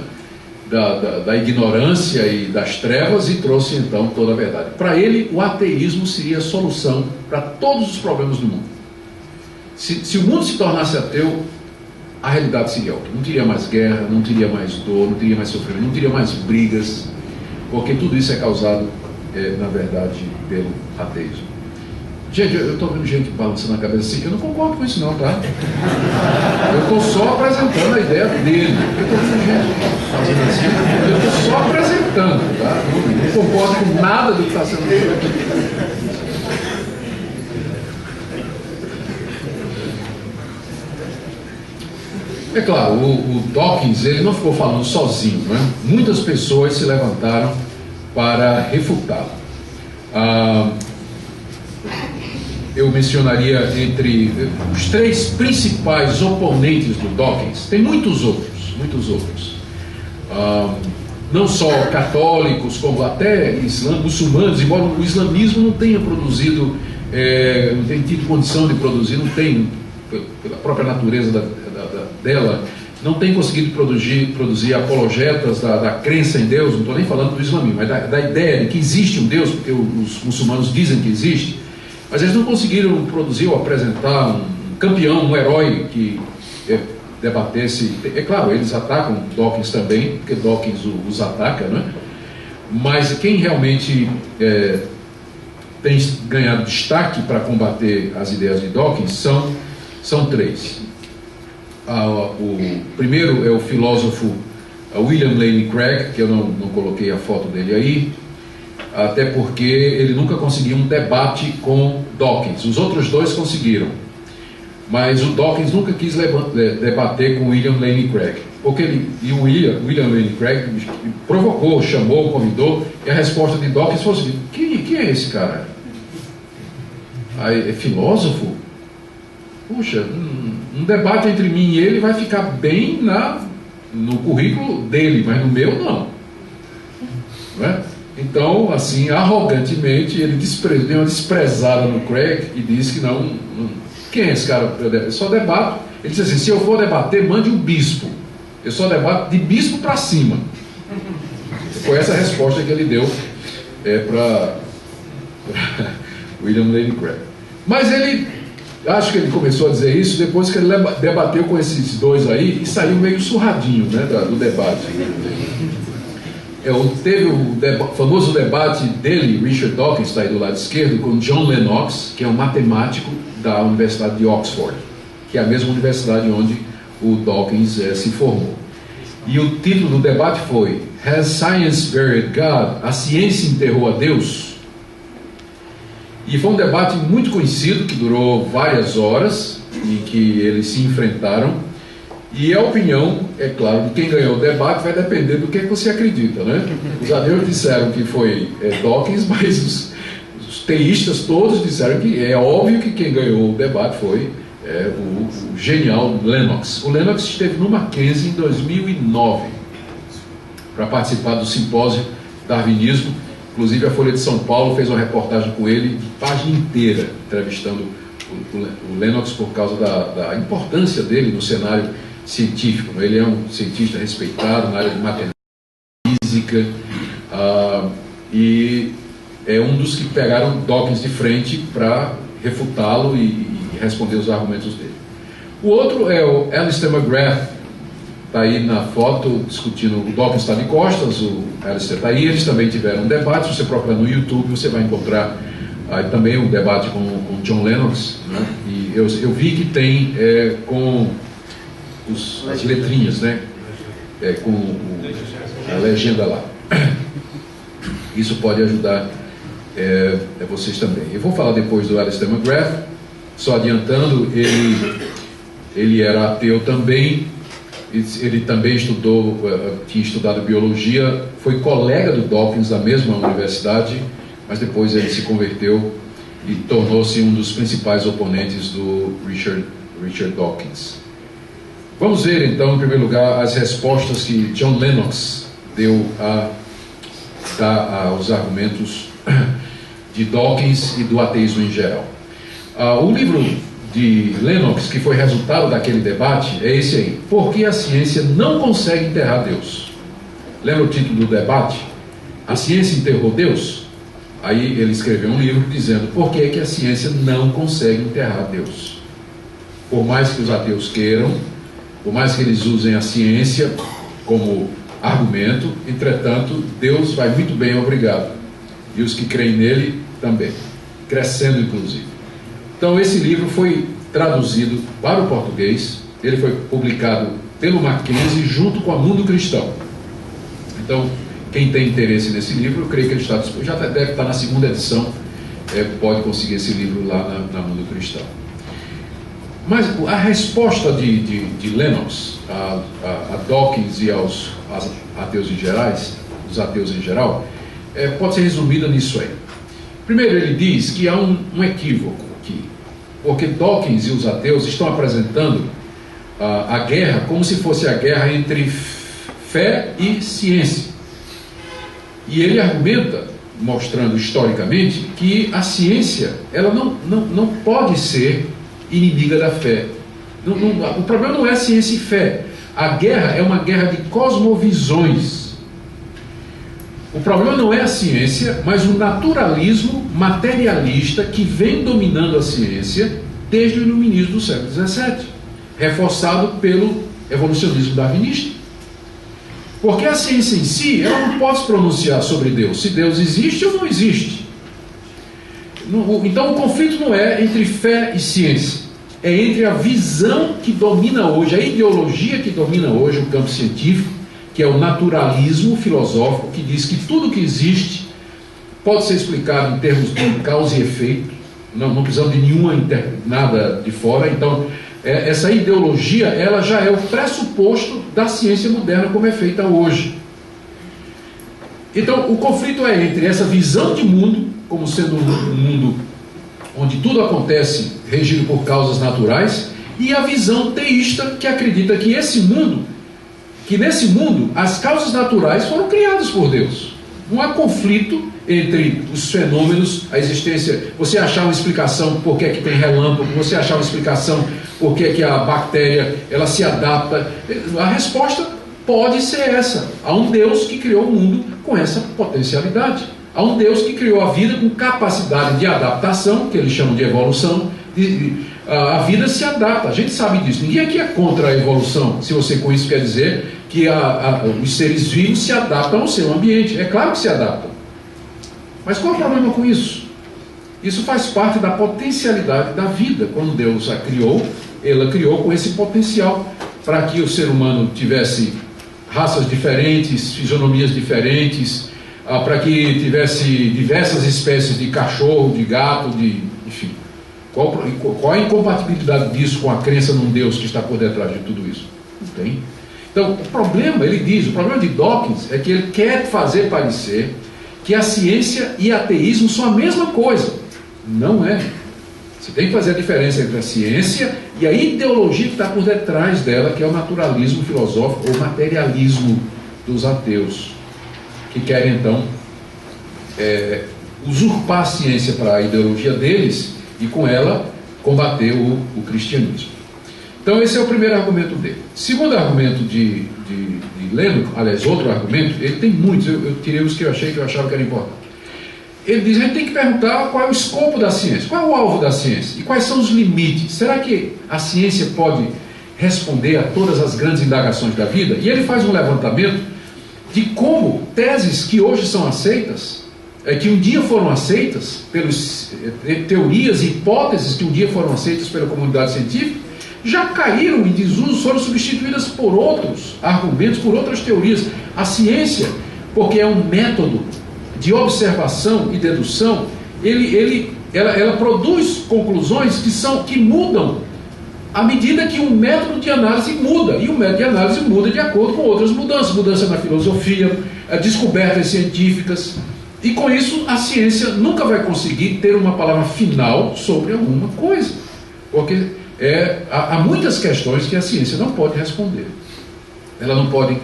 da ignorância e das trevas e trouxe, então, toda a verdade. Para ele, o ateísmo seria a solução para todos os problemas do mundo. Se o mundo se tornasse ateu, a realidade seria outra. Não teria mais guerra, não teria mais dor, não teria mais sofrimento, não teria mais brigas, porque tudo isso é causado, na verdade, pelo ateísmo. Gente, eu estou vendo gente balançando a cabeça assim, eu não concordo com isso não, tá? Eu estou só apresentando a ideia dele. Eu estou vendo gente fazendo assim, eu estou só apresentando, tá? Não concordo com nada do que está sendo feito aqui. É claro, o Dawkins, ele não ficou falando sozinho, né? Muitas pessoas se levantaram para refutá-lo. Eu mencionaria entre os três principais oponentes do Dawkins, tem muitos outros. Não só católicos, como até muçulmanos, embora o islamismo não tenha produzido, não tenha tido condição de produzir, não tem, pela própria natureza dela, não tem conseguido produzir apologetas da crença em Deus. Não estou nem falando do islamismo, mas da ideia de que existe um Deus, porque os muçulmanos dizem que existe, mas eles não conseguiram produzir ou apresentar um campeão, um herói que debatesse. É claro, eles atacam Dawkins também, porque Dawkins os ataca, né? Mas quem realmente tem ganhado destaque para combater as ideias de Dawkins são três. O primeiro é o filósofo William Lane Craig, que eu não coloquei a foto dele aí, até porque ele nunca conseguiu um debate com Dawkins. Os outros dois conseguiram, mas o Dawkins nunca quis debater com William Lane Craig, porque o William Lane Craig provocou, chamou, convidou, e a resposta de Dawkins foi assim: quem é esse cara? É filósofo? Puxa, um debate entre mim e ele vai ficar bem no currículo dele, mas no meu não é? Então, assim, arrogantemente, ele deu uma desprezada no Craig e disse que não. Quem é esse cara? Eu só debato. Ele disse assim: se eu for debater, mande um bispo. Eu só debato de bispo para cima. Foi essa a resposta que ele deu para William Lane Craig. Mas acho que ele começou a dizer isso depois que ele debateu com esses dois aí e saiu meio surradinho, né, do debate. Teve o famoso debate dele, Richard Dawkins, está aí do lado esquerdo, com John Lennox, que é um matemático da Universidade de Oxford, que é a mesma universidade onde o Dawkins se formou. E o título do debate foi Has Science Buried God? A ciência enterrou a Deus? E foi um debate muito conhecido, que durou várias horas, em que eles se enfrentaram. E a opinião, é claro, de quem ganhou o debate vai depender do que você acredita, né? Os ateus disseram que foi Dawkins, mas os teístas todos disseram que é óbvio que quem ganhou o debate foi o genial Lennox. O Lennox esteve no Mackenzie em 2009 para participar do simpósio Darwinismo. Inclusive a Folha de São Paulo fez uma reportagem com ele de página inteira, entrevistando o Lennox por causa da importância dele no cenário científico. Ele é um cientista respeitado na área de matemática, física, e é um dos que pegaram Dawkins de frente para refutá-lo e responder os argumentos dele. O outro é o Alistair McGrath, está aí na foto discutindo. O Dawkins está de costas, o Alistair está aí. Eles também tiveram um debate. Se você procurar no YouTube, você vai encontrar também um debate com John Lennox, né? E eu vi que tem com as letrinhas, né? Com a legenda lá. Isso pode ajudar vocês também. Eu vou falar depois do Alistair McGrath. Só adiantando, ele era ateu também. Ele também tinha estudado biologia, foi colega do Dawkins da mesma universidade, mas depois ele se converteu e tornou-se um dos principais oponentes do Richard Dawkins. Vamos ver então, em primeiro lugar, as respostas que John Lennox deu aos argumentos de Dawkins e do ateísmo em geral. O livro de Lennox, que foi resultado daquele debate, é esse aí: Por que a ciência não consegue enterrar Deus? Lembra o título do debate? A ciência enterrou Deus? Aí ele escreveu um livro dizendo por que a ciência não consegue enterrar Deus. Por mais que os ateus queiram, por mais que eles usem a ciência como argumento, entretanto, Deus vai muito bem, obrigado. E os que creem nele também, crescendo inclusive. Então esse livro foi traduzido para o português, ele foi publicado pelo Mackenzie junto com a Mundo Cristão. Então, quem tem interesse nesse livro, eu creio que ele já deve estar na segunda edição, pode conseguir esse livro lá na Mundo Cristão. Mas a resposta de Lennox a Dawkins e aos ateus em geral, pode ser resumida nisso aí. Primeiro, ele diz que há um equívoco aqui, porque Dawkins e os ateus estão apresentando a guerra como se fosse a guerra entre fé e ciência. E ele argumenta, mostrando historicamente, que a ciência ela não pode ser inimiga da fé. O problema não é ciência e fé. A guerra é uma guerra de cosmovisões. O problema não é a ciência, mas o naturalismo materialista que vem dominando a ciência desde o iluminismo do século XVII, reforçado pelo evolucionismo darwinista. Porque a ciência em si, ela não pode se pronunciar sobre Deus, se Deus existe ou não existe. Então o conflito não é entre fé e ciência. é entre a visão que domina hoje, a ideologia que domina hoje o campo científico, que é o naturalismo filosófico, que diz que tudo que existe pode ser explicado em termos de causa e efeito, não precisamos de nada de fora. Então, essa ideologia, ela já é o pressuposto da ciência moderna como é feita hoje. Então, o conflito é entre essa visão de mundo, como sendo um mundo onde tudo acontece regido por causas naturais, e a visão teísta, que acredita que nesse mundo as causas naturais foram criadas por Deus. Não há conflito entre os fenômenos, a existência, você achar uma explicação por que é que tem relâmpago, você achar uma explicação por que é que a bactéria ela se adapta. A resposta pode ser essa: há um Deus que criou o mundo com essa potencialidade. Há um Deus que criou a vida com capacidade de adaptação, que eles chamam de evolução. A vida se adapta, a gente sabe disso. Ninguém aqui é contra a evolução, se você com isso quer dizer que os seres vivos se adaptam ao seu ambiente. É claro que se adaptam. Mas qual é o problema com isso? Isso faz parte da potencialidade da vida. Quando Deus a criou, ela criou com esse potencial para que o ser humano tivesse raças diferentes, fisionomias diferentes, para que tivesse diversas espécies de cachorro, de gato, enfim. Qual a incompatibilidade disso com a crença num Deus que está por detrás de tudo isso? Não tem. Então, o problema de Dawkins é que ele quer fazer parecer que a ciência e ateísmo são a mesma coisa. Não é. Você tem que fazer a diferença entre a ciência e a ideologia que está por detrás dela, que é o naturalismo filosófico ou materialismo dos ateus, que querem então usurpar a ciência para a ideologia deles e com ela combater o cristianismo. Então esse é o primeiro argumento dele. Segundo argumento de Lennox, aliás, outro argumento, ele tem muitos, eu tirei os que eu achava que era importante. Ele diz: a gente tem que perguntar qual é o escopo da ciência, qual é o alvo da ciência e quais são os limites. Será que a ciência pode responder a todas as grandes indagações da vida? E ele faz um levantamento de como teses que hoje são aceitas, que um dia foram aceitas, teorias e hipóteses que um dia foram aceitas pela comunidade científica, já caíram em desuso, foram substituídas por outros argumentos, por outras teorias. A ciência, porque é um método de observação e dedução, ela produz conclusões que mudam à medida que um método de análise muda, e o método de análise muda de acordo com outras mudanças na filosofia, descobertas científicas, e com isso a ciência nunca vai conseguir ter uma palavra final sobre alguma coisa, porque há muitas questões que a ciência não pode responder. Ela não pode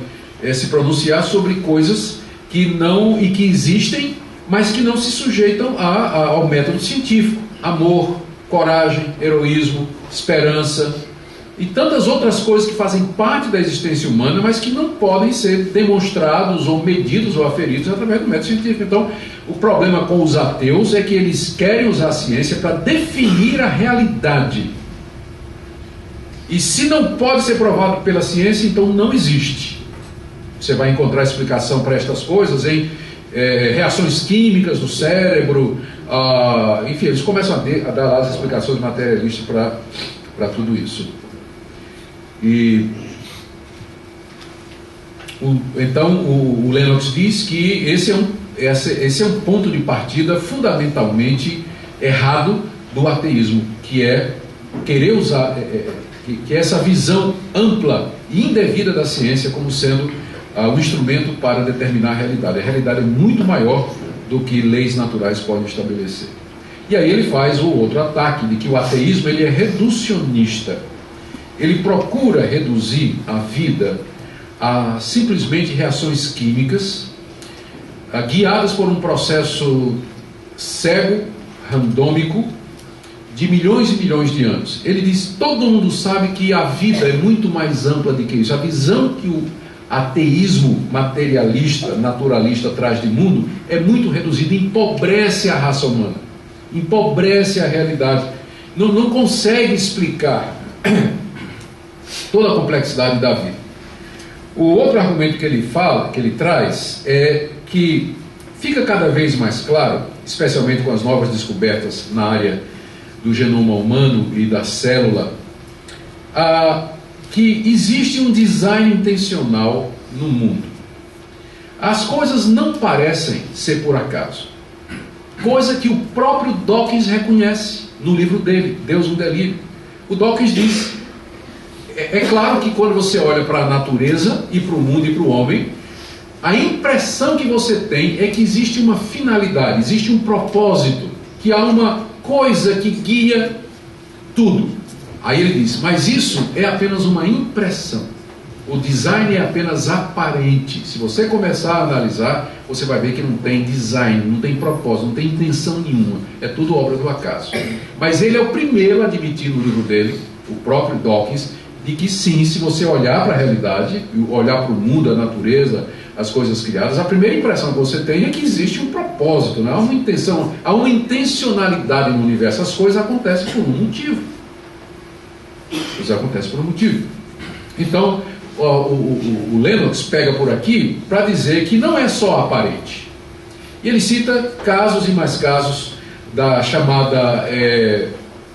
se pronunciar sobre coisas que existem, mas que não se sujeitam ao método científico. Amor, coragem, heroísmo, esperança e tantas outras coisas que fazem parte da existência humana, mas que não podem ser demonstrados ou medidos ou aferidos através do método científico. Então, o problema com os ateus é que eles querem usar a ciência para definir a realidade. E se não pode ser provado pela ciência, então não existe. Você vai encontrar explicação para estas coisas em reações químicas do cérebro, enfim, eles começam a dar as explicações materialistas para tudo isso. Então o Lennox diz que esse é um ponto de partida fundamentalmente errado do ateísmo, que é querer usar que é essa visão ampla e indevida da ciência como sendo um instrumento para determinar a realidade. A realidade é muito maior do que leis naturais podem estabelecer. E aí ele faz o outro ataque, de que o ateísmo ele é reducionista. Ele procura reduzir a vida a simplesmente reações químicas, guiadas por um processo cego, randômico, de milhões e milhões de anos. Ele diz: todo mundo sabe que a vida é muito mais ampla do que isso. A visão que o ateísmo materialista, naturalista traz de mundo é muito reduzida, empobrece a raça humana, empobrece a realidade, não consegue explicar toda a complexidade da vida. O outro argumento que ele traz, é que fica cada vez mais claro, especialmente com as novas descobertas na área do genoma humano e da célula, que existe um design intencional no mundo. As coisas não parecem ser por acaso, coisa que o próprio Dawkins reconhece no livro dele, Deus no Delírio. O Dawkins diz, é claro que quando você olha para a natureza e para o mundo e para o homem, a impressão que você tem é que existe uma finalidade, existe um propósito, que há uma coisa que guia tudo. Aí ele diz, mas isso é apenas uma impressão. O design é apenas aparente. Se você começar a analisar, você vai ver que não tem design, não tem propósito, não tem intenção nenhuma. É tudo obra do acaso. Mas ele é o primeiro a admitir no livro dele, o próprio Dawkins, de que sim, se você olhar para a realidade, olhar para o mundo, a natureza, as coisas criadas, a primeira impressão que você tem é que existe um propósito, né? Há uma intenção, há uma intencionalidade no universo. As coisas acontecem por um motivo. Isso acontece por um motivo. Então, o Lennox pega por aqui para dizer que não é só aparente. E ele cita casos e mais casos da chamada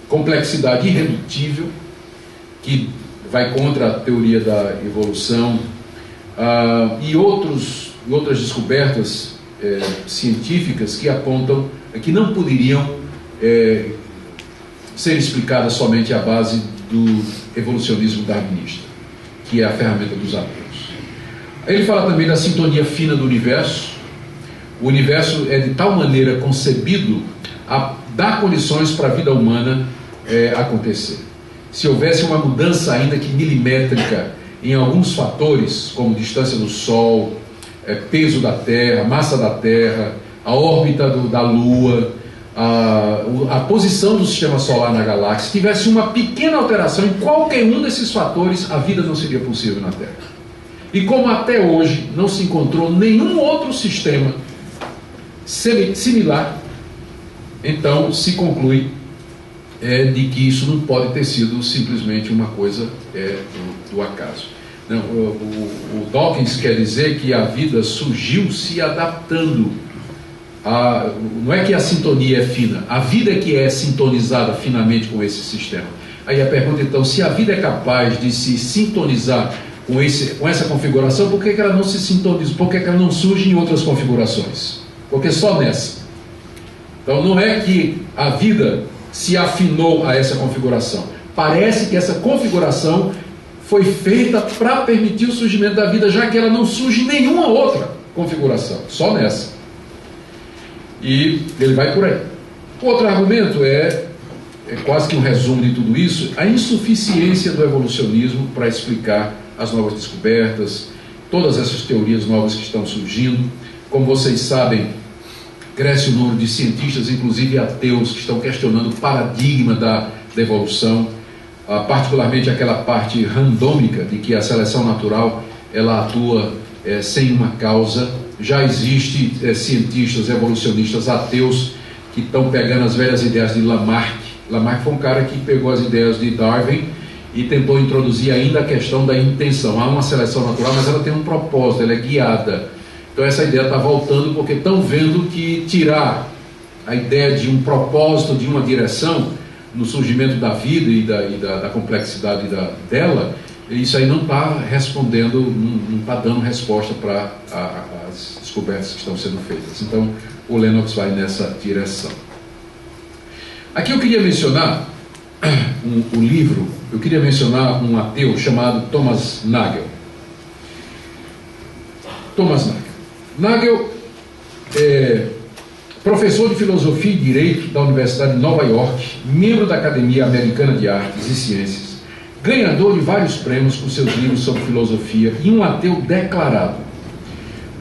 complexidade irredutível, que vai contra a teoria da evolução, e outras descobertas científicas que apontam que não poderiam ser explicadas somente à base do evolucionismo darwinista, que é a ferramenta dos ateus. Ele fala também da sintonia fina do universo. O universo é de tal maneira concebido a dar condições para a vida humana acontecer. Se houvesse uma mudança ainda que milimétrica em alguns fatores, como distância do Sol, peso da Terra, massa da Terra, a órbita da Lua, a posição do sistema solar na galáxia, se tivesse uma pequena alteração em qualquer um desses fatores, a vida não seria possível na Terra. E como até hoje não se encontrou nenhum outro sistema similar, então se conclui de que isso não pode ter sido simplesmente uma coisa do acaso. Não, o Dawkins quer dizer que a vida surgiu se adaptando. Não é que a sintonia é fina, a vida é que é sintonizada finamente com esse sistema. Aí a pergunta então, se a vida é capaz de se sintonizar com essa configuração, por que ela não se sintoniza? Por que ela não surge em outras configurações? Porque só nessa. Então não é que a vida se afinou a essa configuração. Parece que essa configuração foi feita para permitir o surgimento da vida, já que ela não surge em nenhuma outra configuração, só nessa. E ele vai por aí. O outro argumento é quase que um resumo de tudo isso, a insuficiência do evolucionismo para explicar as novas descobertas, todas essas teorias novas que estão surgindo. Como vocês sabem, cresce o número de cientistas, inclusive ateus, que estão questionando o paradigma da evolução, particularmente aquela parte randômica de que a seleção natural ela atua sem uma causa. Já existe cientistas evolucionistas ateus que estão pegando as velhas ideias de Lamarck. Lamarck foi um cara que pegou as ideias de Darwin e tentou introduzir ainda a questão da intenção. Há uma seleção natural, mas ela tem um propósito, ela é guiada. Então essa ideia está voltando porque estão vendo que tirar a ideia de um propósito, de uma direção no surgimento da vida e da complexidade dela, isso aí não está respondendo, não está dando resposta para as descobertas que estão sendo feitas. Então o Lennox vai nessa direção. Aqui eu queria mencionar um livro, eu queria mencionar um ateu chamado Thomas Nagel. Thomas Nagel. Nagel é professor de Filosofia e Direito da Universidade de Nova York, membro da Academia Americana de Artes e Ciências, ganhador de vários prêmios por seus livros sobre filosofia e um ateu declarado.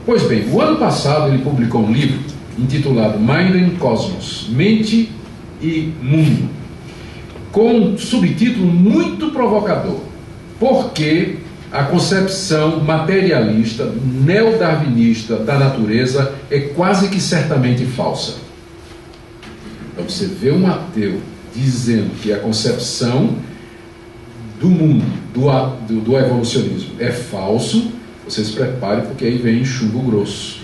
Pois bem, o ano passado ele publicou um livro intitulado Mind and Cosmos, Mente e Mundo, com um subtítulo muito provocador: Porque a concepção materialista, neodarwinista da natureza é quase que certamente falsa. Então você vê um ateu dizendo que a concepção do mundo, do evolucionismo é falso, você se prepare porque aí vem chumbo grosso.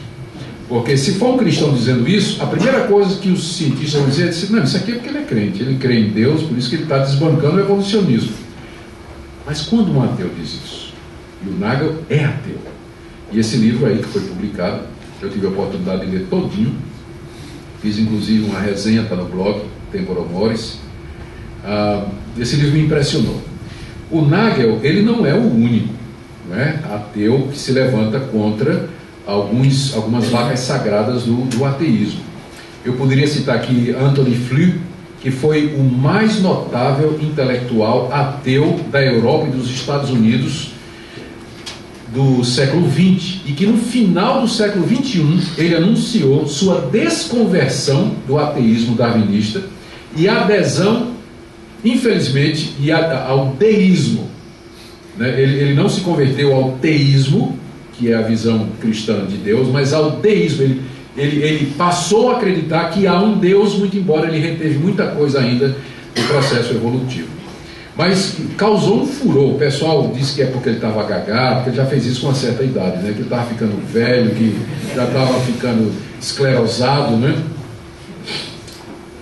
Porque se for um cristão dizendo isso, a primeira coisa que os cientistas vão dizer é não, isso aqui é porque ele é crente, ele crê em Deus, por isso que ele está desbancando o evolucionismo. Mas quando um ateu diz isso? E o Nagel é ateu. E esse livro aí que foi publicado, eu tive a oportunidade de ler todinho, fiz inclusive uma resenha, está no blog, Temporal Mores. Esse livro me impressionou. O Nagel, ele não é o único, né, ateu que se levanta contra algumas vacas sagradas do ateísmo. Eu poderia citar aqui Anthony Flew, que foi o mais notável intelectual ateu da Europa e dos Estados Unidos do século XX, e que no final do século XXI ele anunciou sua desconversão do ateísmo darwinista e adesão, infelizmente, ao deísmo, né? Ele não se converteu ao teísmo, que é a visão cristã de Deus, mas ao deísmo. Ele passou a acreditar que há um Deus, muito embora ele reteve muita coisa ainda do processo evolutivo. Mas causou um furor. O pessoal disse que é porque ele estava gagá, porque ele já fez isso com uma certa idade, né? Que ele estava ficando velho, que já estava ficando esclerosado, né?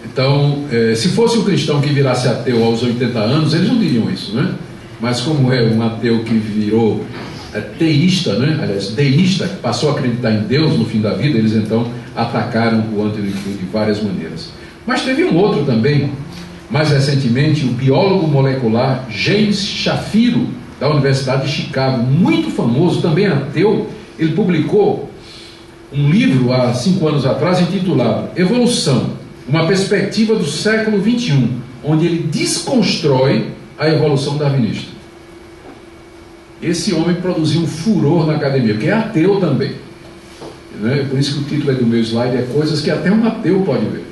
Então, se fosse um cristão que virasse ateu aos 80 anos, eles não diriam isso, né? Mas como é um ateu que virou teísta, né? Aliás, deísta, que passou a acreditar em Deus no fim da vida, eles então atacaram o Anthony Flew de várias maneiras. Mas teve um outro também, mais recentemente, o biólogo molecular James Shapiro, da Universidade de Chicago, muito famoso, também ateu. Ele publicou um livro há 5 anos atrás intitulado Evolução, uma perspectiva do século XXI, onde ele desconstrói a evolução darwinista. Esse homem produziu um furor na academia, porque é ateu também, né? Por isso que o título do meu slide é coisas que até um ateu pode ver.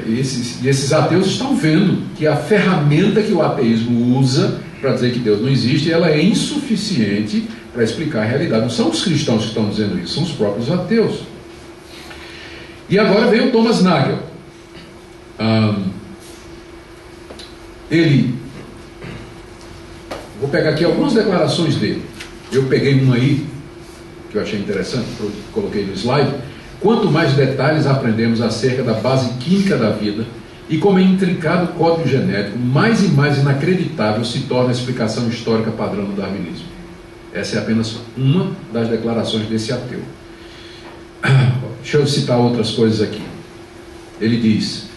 E esses ateus estão vendo que a ferramenta que o ateísmo usa para dizer que Deus não existe, ela é insuficiente para explicar a realidade. Não são os cristãos que estão dizendo isso, são os próprios ateus. E agora vem o Thomas Nagel. Vou pegar aqui algumas declarações dele. Eu peguei uma aí, que eu achei interessante, coloquei no slide. Quanto mais detalhes aprendemos acerca da base química da vida e como é intrincado o código genético, mais e mais inacreditável se torna a explicação histórica padrão do darwinismo. Essa é apenas uma das declarações desse ateu. Deixa eu citar outras coisas aqui. Ele diz: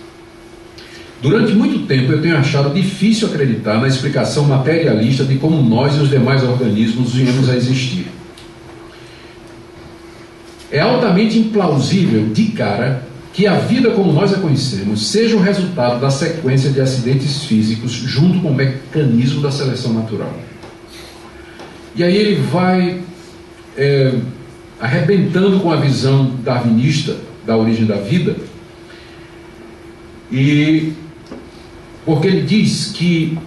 durante muito tempo eu tenho achado difícil acreditar na explicação materialista de como nós e os demais organismos viemos a existir. É altamente implausível, de cara, que a vida como nós a conhecemos seja o resultado da sequência de acidentes físicos junto com o mecanismo da seleção natural. E aí ele vai arrebentando com a visão darwinista da origem da vida, e porque ele diz que,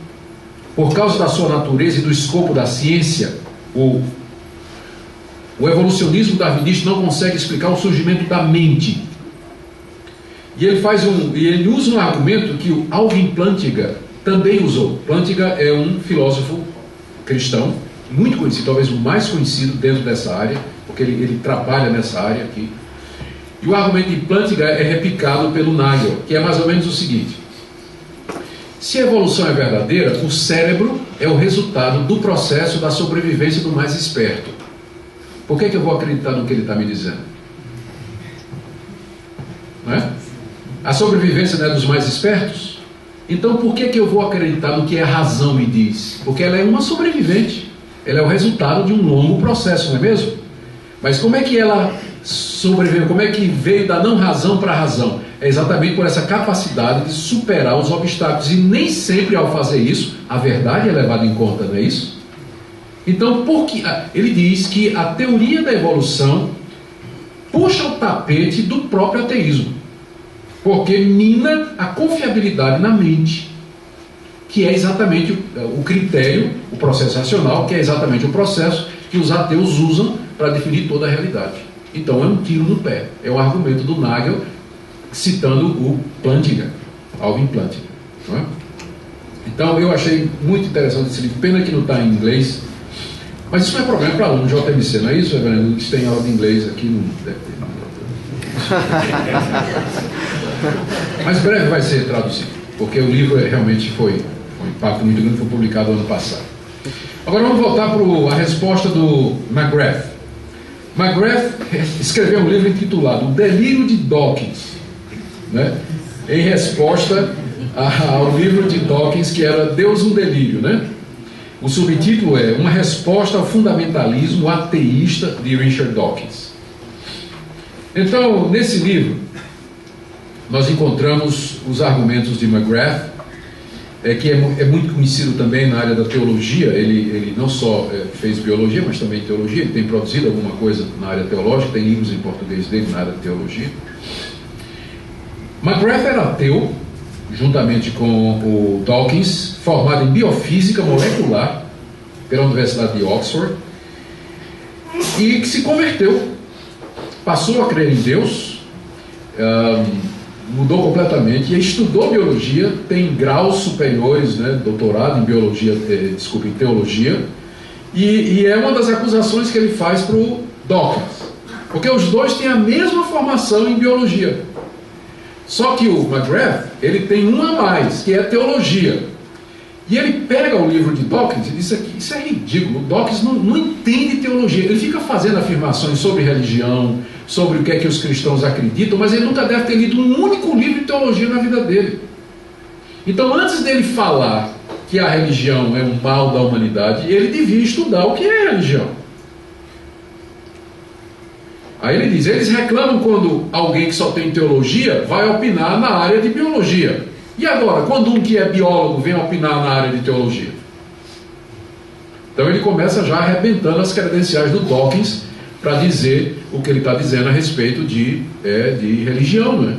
por causa da sua natureza e do escopo da ciência, o evolucionismo darwinista não consegue explicar o surgimento da mente. E ele usa um argumento que o Alvin Plantinga também usou. Plantinga é um filósofo cristão, muito conhecido, talvez o mais conhecido dentro dessa área, porque ele trabalha nessa área aqui. E o argumento de Plantinga é replicado pelo Nagel, que é mais ou menos o seguinte: se a evolução é verdadeira, o cérebro é o resultado do processo da sobrevivência do mais esperto. Por que eu vou acreditar no que ele está me dizendo? Não é? A sobrevivência não é dos mais espertos? Então por que eu vou acreditar no que a razão me diz? Porque ela é uma sobrevivente. Ela é o resultado de um longo processo, não é mesmo? Mas como é que ela sobreviveu? Como é que veio da não razão para a razão? É exatamente por essa capacidade de superar os obstáculos. E nem sempre ao fazer isso, a verdade é levada em conta, não é isso? Então, ele diz que a teoria da evolução puxa o tapete do próprio ateísmo, porque mina a confiabilidade na mente, que é exatamente o critério, o processo racional, que é exatamente o processo que os ateus usam para definir toda a realidade. Então é um tiro no pé. É um argumento do Nagel, citando o Plantinga, Alvin Plantinga, não é? Então eu achei muito interessante esse livro, pena que não está em inglês. Mas isso não é problema para aluno de JMC, não é isso, reverendo? Isso tem aula de inglês aqui, não deve ter. Mas breve vai ser traduzido, porque o livro realmente foi um impacto muito grande, foi publicado ano passado. Agora vamos voltar para a resposta do McGrath. McGrath escreveu um livro intitulado O Delírio de Dawkins, né? Em resposta ao livro de Dawkins, que era Deus um Delírio, né? O subtítulo é Uma Resposta ao Fundamentalismo Ateísta de Richard Dawkins. Então, nesse livro, nós encontramos os argumentos de McGrath, que é muito conhecido também na área da teologia. Ele não só fez biologia, mas também teologia. Ele tem produzido alguma coisa na área teológica, tem livros em português dele na área de teologia. McGrath era ateu, juntamente com o Dawkins, formado em biofísica molecular pela Universidade de Oxford, e que se converteu, passou a crer em Deus, mudou completamente e estudou biologia, tem graus superiores, né, doutorado em biologia, em teologia, e é uma das acusações que ele faz para o Dawkins, porque os dois têm a mesma formação em biologia. Só que o McGrath, ele tem um a mais, que é teologia. E ele pega o livro de Dawkins e diz aqui, isso é ridículo, o Dawkins não entende teologia. Ele fica fazendo afirmações sobre religião, sobre o que é que os cristãos acreditam, mas ele nunca deve ter lido um único livro de teologia na vida dele. Então, antes dele falar que a religião é um mal da humanidade, ele devia estudar o que é religião. Aí ele diz, eles reclamam quando alguém que só tem teologia vai opinar na área de biologia. E agora, quando um que é biólogo vem opinar na área de teologia? Então ele começa já arrebentando as credenciais do Dawkins para dizer o que ele está dizendo a respeito de religião, não é?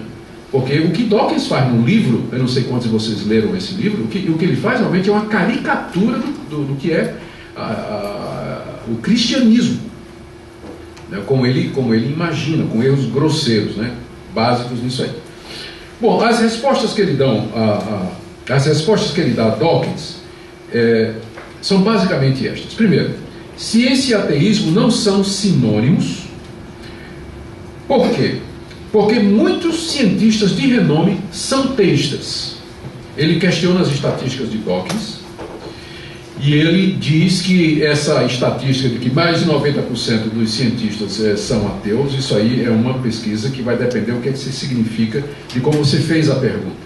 Porque o que Dawkins faz no livro, eu não sei quantos de vocês leram esse livro, o que ele faz realmente é uma caricatura do que é o cristianismo. Como ele imagina, com erros grosseiros, né, básicos nisso aí. Bom, as respostas que ele dá a Dawkins são basicamente estas. Primeiro, ciência e ateísmo não são sinônimos. Por quê? Porque muitos cientistas de renome são teístas. Ele questiona as estatísticas de Dawkins. E ele diz que essa estatística de que mais de 90% dos cientistas são ateus, isso aí é uma pesquisa que vai depender do que isso significa de como você fez a pergunta.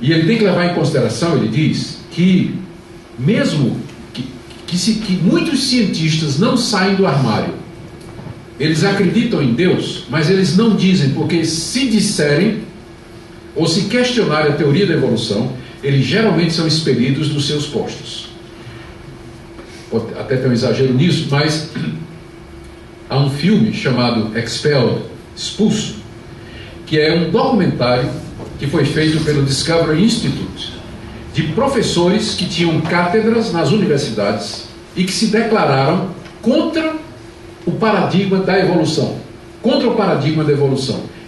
E ele tem que levar em consideração, ele diz, que mesmo que muitos cientistas não saem do armário, eles acreditam em Deus, mas eles não dizem, porque se disserem ou se questionarem a teoria da evolução, eles geralmente são expelidos dos seus postos. Pode até ter um exagero nisso, mas há um filme chamado Expelled, Expulso, que é um documentário que foi feito pelo Discovery Institute, de professores que tinham cátedras nas universidades e que se declararam contra o paradigma da evolução,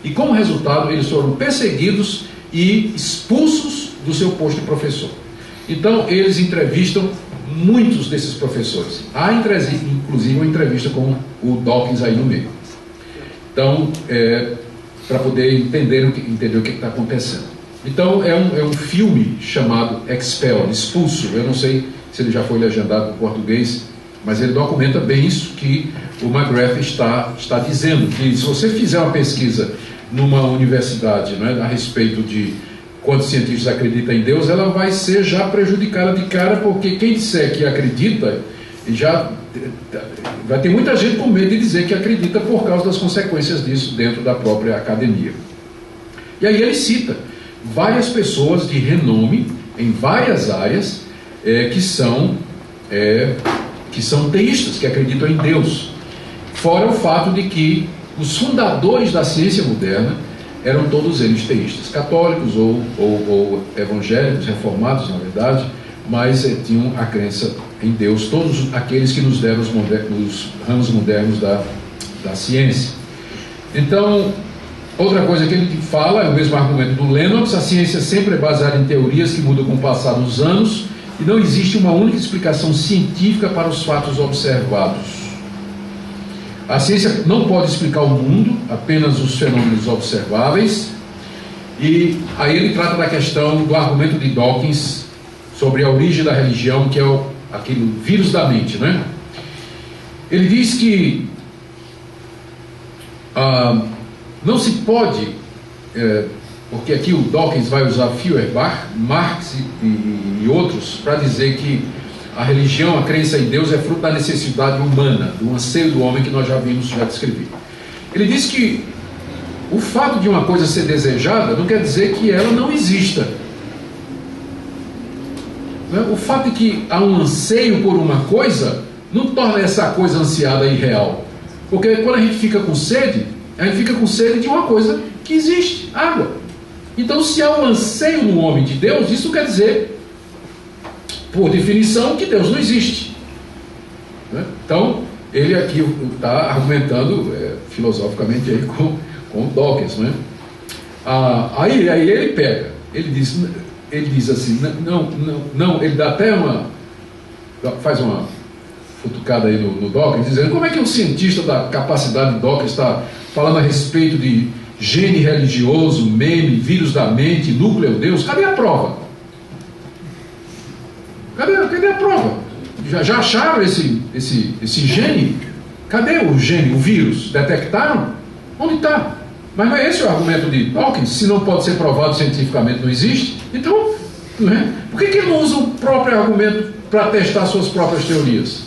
E como resultado, eles foram perseguidos e expulsos do seu posto de professor. Então, eles entrevistam muitos desses professores. Há, inclusive, uma entrevista com o Dawkins aí no meio. Então, para poder entender o que está acontecendo. Então, é um filme chamado Expelled, Expulso. Eu não sei se ele já foi legendado em português, mas ele documenta bem isso que o McGrath está dizendo, que se você fizer uma pesquisa numa universidade, né, a respeito de quantos cientistas acreditam em Deus, ela vai ser já prejudicada de cara, porque quem disser que acredita, já vai ter muita gente com medo de dizer que acredita por causa das consequências disso dentro da própria academia. E aí ele cita várias pessoas de renome em várias áreas que são teístas, que acreditam em Deus. Fora o fato de que os fundadores da ciência moderna eram todos eles teístas, católicos ou evangélicos, reformados na verdade, mas tinham a crença em Deus, todos aqueles que nos deram os ramos modernos da ciência. Então, outra coisa que ele fala é o mesmo argumento do Lennox: a ciência sempre é baseada em teorias que mudam com o passar dos anos e não existe uma única explicação científica para os fatos observados. A ciência não pode explicar o mundo, apenas os fenômenos observáveis. E aí ele trata da questão do argumento de Dawkins sobre a origem da religião, que é aquele vírus da mente, né? Ele diz que não se pode, porque aqui o Dawkins vai usar Feuerbach, Marx e outros para dizer que a religião, a crença em Deus é fruto da necessidade humana, do anseio do homem que nós já vimos, já descrevi. Ele diz que o fato de uma coisa ser desejada não quer dizer que ela não exista. O fato de que há um anseio por uma coisa não torna essa coisa ansiada irreal. Porque quando a gente fica com sede, a gente fica com sede de uma coisa que existe, água. Então, se há um anseio no homem de Deus, isso quer dizer, por definição, que Deus não existe. Então, ele aqui está argumentando filosoficamente aí com Dawkins, né? Aí ele pega, ele diz assim, não, ele dá até faz uma futucada aí no Dawkins, dizendo como é que um cientista da capacidade de Dawkins está falando a respeito de gene religioso, meme, vírus da mente, núcleo Deus. Cadê a prova? Cadê a prova? Já acharam esse gene? Cadê o gene, o vírus? Detectaram? Onde está? Mas não é esse o argumento de Dawkins? Se não pode ser provado cientificamente, não existe? Então, não é? Por que ele não usa o próprio argumento para testar suas próprias teorias?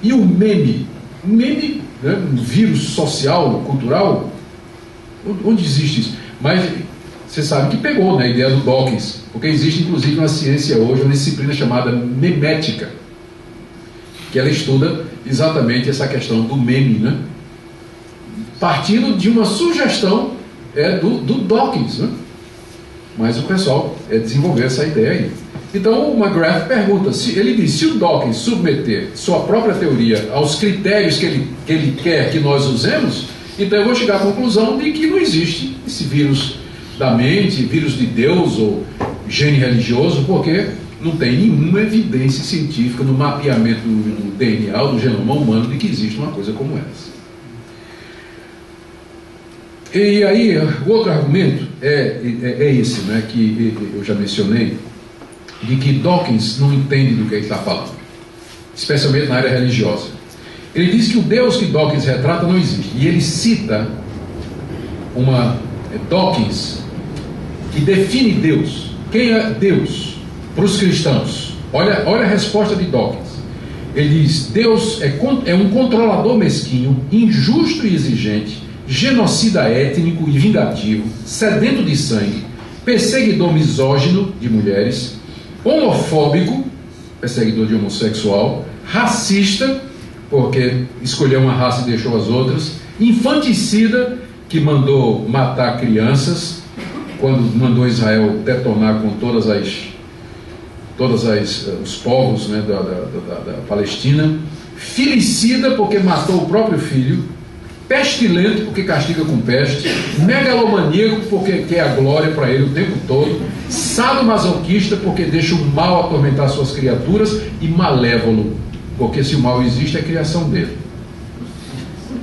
E o meme? O meme, né, um vírus social, cultural, onde existe isso? Mas você sabe que pegou, né, a ideia do Dawkins, porque existe inclusive uma ciência hoje, uma disciplina chamada memética, que ela estuda exatamente essa questão do meme, né? Partindo de uma sugestão do Dawkins, né? Mas o pessoal desenvolveu essa ideia aí. Então o McGrath pergunta, ele diz, se o Dawkins submeter sua própria teoria aos critérios que ele quer que nós usemos, então eu vou chegar à conclusão de que não existe esse vírus da mente, vírus de Deus ou gene religioso, porque não tem nenhuma evidência científica no mapeamento do DNA, do genoma humano, de que existe uma coisa como essa. E aí, o outro argumento é esse, né, que eu já mencionei, de que Dawkins não entende do que ele está falando, especialmente na área religiosa. Ele diz que o Deus que Dawkins retrata não existe. E ele cita Dawkins, que define Deus. Quem é Deus para os cristãos? Olha a resposta de Dawkins. Ele diz, Deus é um controlador mesquinho, injusto e exigente, genocida étnico e vingativo, sedento de sangue, perseguidor misógino de mulheres, homofóbico, perseguidor de homossexual, racista, porque escolheu uma raça e deixou as outras, infanticida, que mandou matar crianças, quando mandou Israel detonar com todos os povos, né, da Palestina, filicida, porque matou o próprio filho, pestilento, porque castiga com peste, megalomaníaco, porque quer a glória para ele o tempo todo, sadomasoquista, porque deixa o mal atormentar suas criaturas, e malévolo, porque se o mal existe, é criação dele.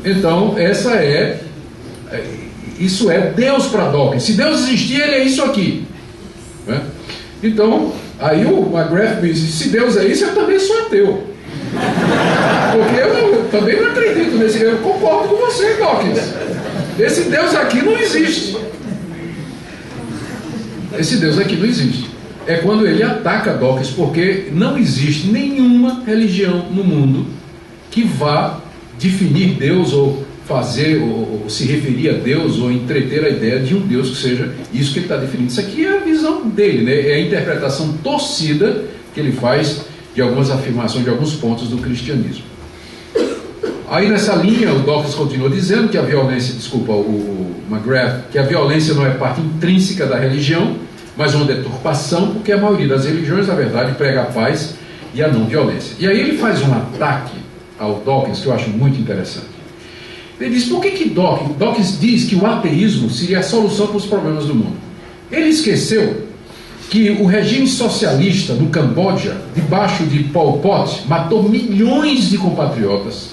Então, isso é Deus para Dawkins. Se Deus existir, ele é isso aqui, né? Então, aí o McGrath diz, se Deus é isso, eu também sou ateu. Porque eu também não acredito nesse. Eu concordo com você, Dawkins. Esse Deus aqui não existe. Esse Deus aqui não existe. É quando ele ataca Dawkins, porque não existe nenhuma religião no mundo que vá definir Deus ou fazer, ou se referir a Deus, ou entreter a ideia de um Deus que seja isso que ele está definindo. Isso aqui é a visão dele, né? É a interpretação torcida que ele faz de algumas afirmações, de alguns pontos do cristianismo. Aí nessa linha o Dawkins continua dizendo que a violência, o McGrath, que a violência não é parte intrínseca da religião, mas uma deturpação, porque a maioria das religiões, na verdade, prega a paz e a não violência. E aí ele faz um ataque ao Dawkins que eu acho muito interessante. Ele diz, por que Dawkins diz que o ateísmo seria a solução para os problemas do mundo? Ele esqueceu que o regime socialista no Camboja, debaixo de Pol Pot, matou milhões de compatriotas,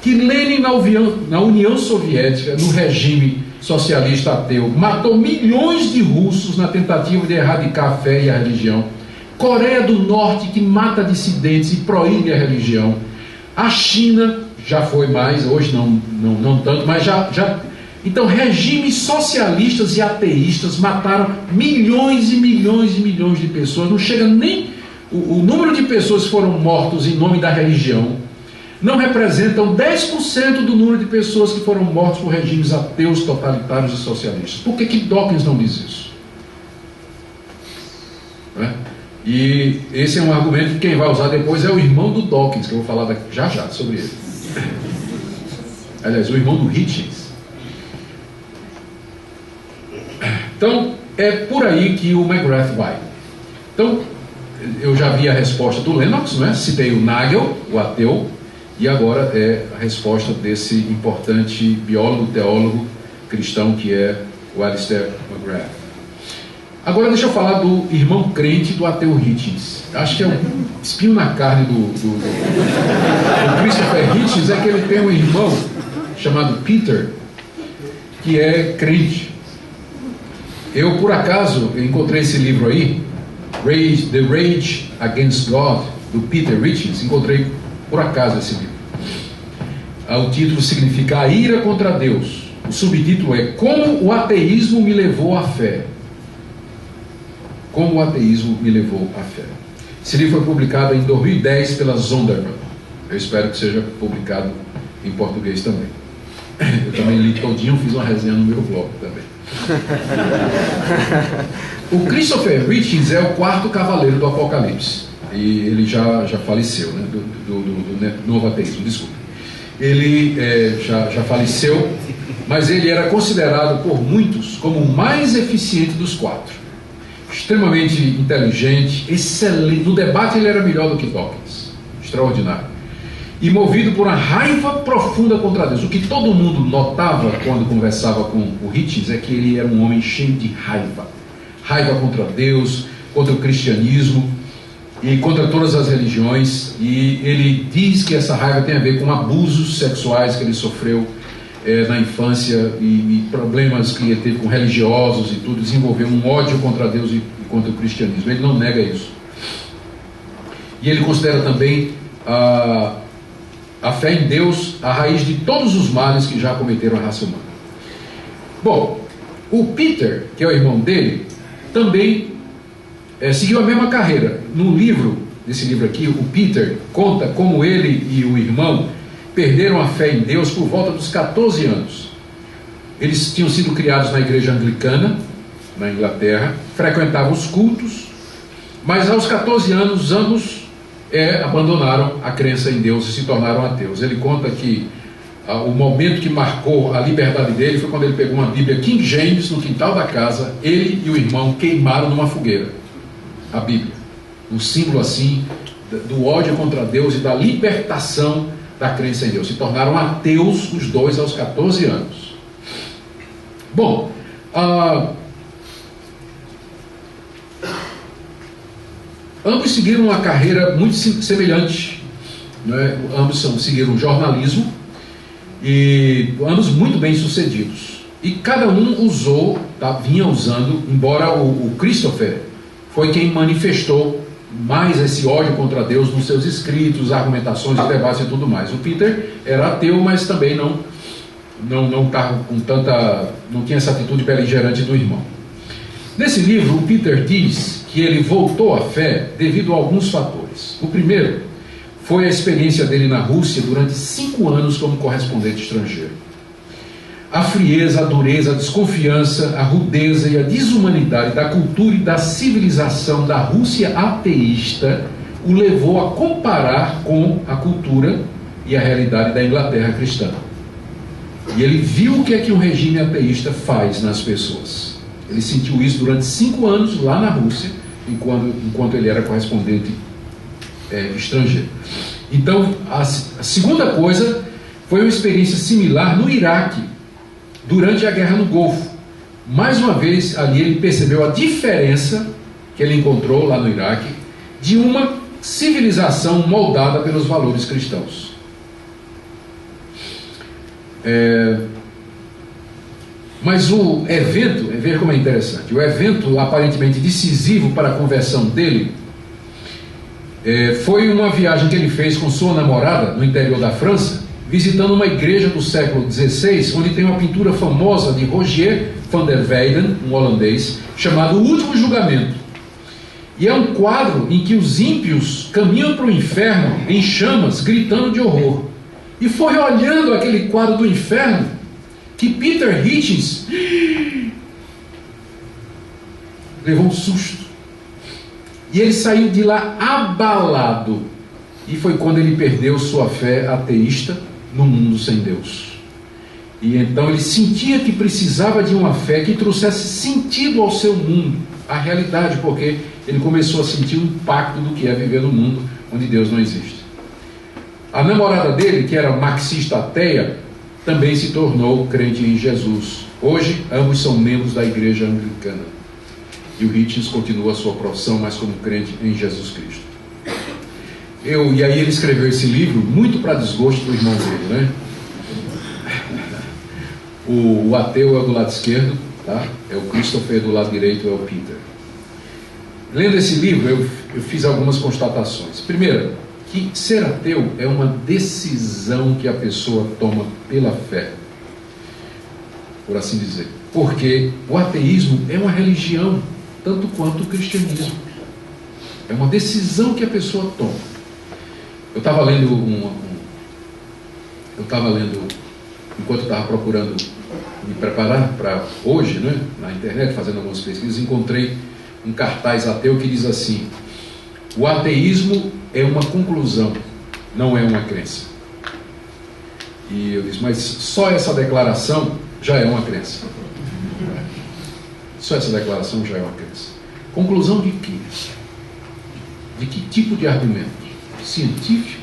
que Lenin na União Soviética, no regime socialista ateu, matou milhões de russos na tentativa de erradicar a fé e a religião, Coreia do Norte, que mata dissidentes e proíbe a religião, a China já foi mais, hoje não tanto, mas já. Então, regimes socialistas e ateístas mataram milhões e milhões e milhões de pessoas. Não chega nem o número de pessoas que foram mortos em nome da religião. Não representam 10% do número de pessoas que foram mortas por regimes ateus, totalitários e socialistas. Por que Dawkins não diz isso? Não é? E esse é um argumento que quem vai usar depois é o irmão do Dawkins, que eu vou falar já sobre ele. Aliás, o irmão do Hitchens. Então, é por aí que o McGrath vai. Então, eu já vi a resposta do Lennox, né? Citei o Nagel, o ateu, e agora é a resposta desse importante biólogo, teólogo cristão que é o Alistair McGrath. Agora deixa eu falar do irmão crente do ateu Hitchens. Acho que é um espinho na carne do Christopher Hitchens, é que ele tem um irmão chamado Peter, que é crente. Eu, por acaso, encontrei esse livro aí, The Rage Against God, do Peter Hitchens. Encontrei, por acaso, esse livro. O título significa A Ira contra Deus. O subtítulo é Como o Ateísmo me levou à fé. Como o Ateísmo me levou à fé. Esse livro foi publicado em 2010 pela Zondervan. Eu espero que seja publicado em português também. Eu também li todinho, fiz uma resenha no meu blog também. O Christopher Hitchens é o quarto cavaleiro do Apocalipse. E ele já faleceu, né? do novo ateísmo, desculpa. Ele já faleceu, mas ele era considerado por muitos como o mais eficiente dos quatro. Extremamente inteligente, excelente. No debate ele era melhor do que Dawkins. Extraordinário. E movido por uma raiva profunda contra Deus. O que todo mundo notava quando conversava com o Hitchens é que ele era um homem cheio de raiva. Raiva contra Deus, contra o cristianismo e contra todas as religiões. E ele diz que essa raiva tem a ver com abusos sexuais que ele sofreu na infância e problemas que ele teve com religiosos e tudo. Desenvolveu um ódio contra Deus e contra o cristianismo. Ele não nega isso. E ele considera também a fé em Deus a raiz de todos os males que já cometeram a raça humana. Bom, o Peter, que é o irmão dele, também seguiu a mesma carreira. Nesse livro aqui, o Peter conta como ele e o irmão perderam a fé em Deus por volta dos 14 anos. Eles tinham sido criados na igreja anglicana, na Inglaterra, frequentavam os cultos, mas aos 14 anos ambos abandonaram a crença em Deus e se tornaram ateus. Ele conta que o momento que marcou a liberdade dele foi quando ele pegou uma Bíblia King James no quintal da casa. Ele e o irmão queimaram numa fogueira a Bíblia, um símbolo assim do ódio contra Deus e da libertação da crença em Deus. Se tornaram ateus os dois aos 14 anos. Bom, ambos seguiram uma carreira muito semelhante, né? Ambos seguiram jornalismo e ambos muito bem sucedidos. E cada um vinha usando, embora o Christopher foi quem manifestou mais esse ódio contra Deus nos seus escritos, argumentações, debates e tudo mais. O Peter era ateu, mas também não tinha essa atitude beligerante do irmão. Nesse livro, o Peter diz que ele voltou à fé devido a alguns fatores. O primeiro foi a experiência dele na Rússia durante 5 anos como correspondente estrangeiro. A frieza, a dureza, a desconfiança, a rudeza e a desumanidade da cultura e da civilização da Rússia ateísta o levou a comparar com a cultura e a realidade da Inglaterra cristã. E ele viu o que é que um regime ateísta faz nas pessoas. Ele sentiu isso durante 5 anos lá na Rússia, enquanto ele era correspondente estrangeiro. Então, a segunda coisa foi uma experiência similar no Iraque, durante a guerra no Golfo. Mais uma vez, ali ele percebeu a diferença que ele encontrou lá no Iraque de uma civilização moldada pelos valores cristãos. Mas o evento, veja como é interessante, o evento aparentemente decisivo para a conversão dele foi uma viagem que ele fez com sua namorada no interior da França, visitando uma igreja do século XVI, onde tem uma pintura famosa de Rogier van der Weyden, um holandês, chamado O Último Julgamento. E é um quadro em que os ímpios caminham para o inferno em chamas, gritando de horror. E foi olhando aquele quadro do inferno que Peter Hitchens levou um susto. E ele saiu de lá abalado. E foi quando ele perdeu sua fé ateísta no mundo sem Deus. E então ele sentia que precisava de uma fé que trouxesse sentido ao seu mundo, à realidade, porque ele começou a sentir o impacto do que é viver no mundo onde Deus não existe. A namorada dele, que era marxista ateia, também se tornou crente em Jesus. Hoje, ambos são membros da igreja anglicana. E o Hitchens continua a sua profissão, mas como crente em Jesus Cristo. E aí ele escreveu esse livro, muito para desgosto do irmão dele, né? O ateu é do lado esquerdo, tá? É o Christopher, do lado direito é o Peter. Lendo esse livro, eu fiz algumas constatações. Primeiro, que ser ateu é uma decisão que a pessoa toma pela fé, por assim dizer. Porque o ateísmo é uma religião, tanto quanto o cristianismo. É uma decisão que a pessoa toma. Eu estava lendo enquanto eu estava procurando me preparar para hoje, né, na internet, fazendo algumas pesquisas, encontrei um cartaz ateu que diz assim: o ateísmo é uma conclusão, não é uma crença. E eu disse, mas só essa declaração já é uma crença. Só essa declaração já é uma crença. Conclusão de quê? De que tipo de argumento? Científico?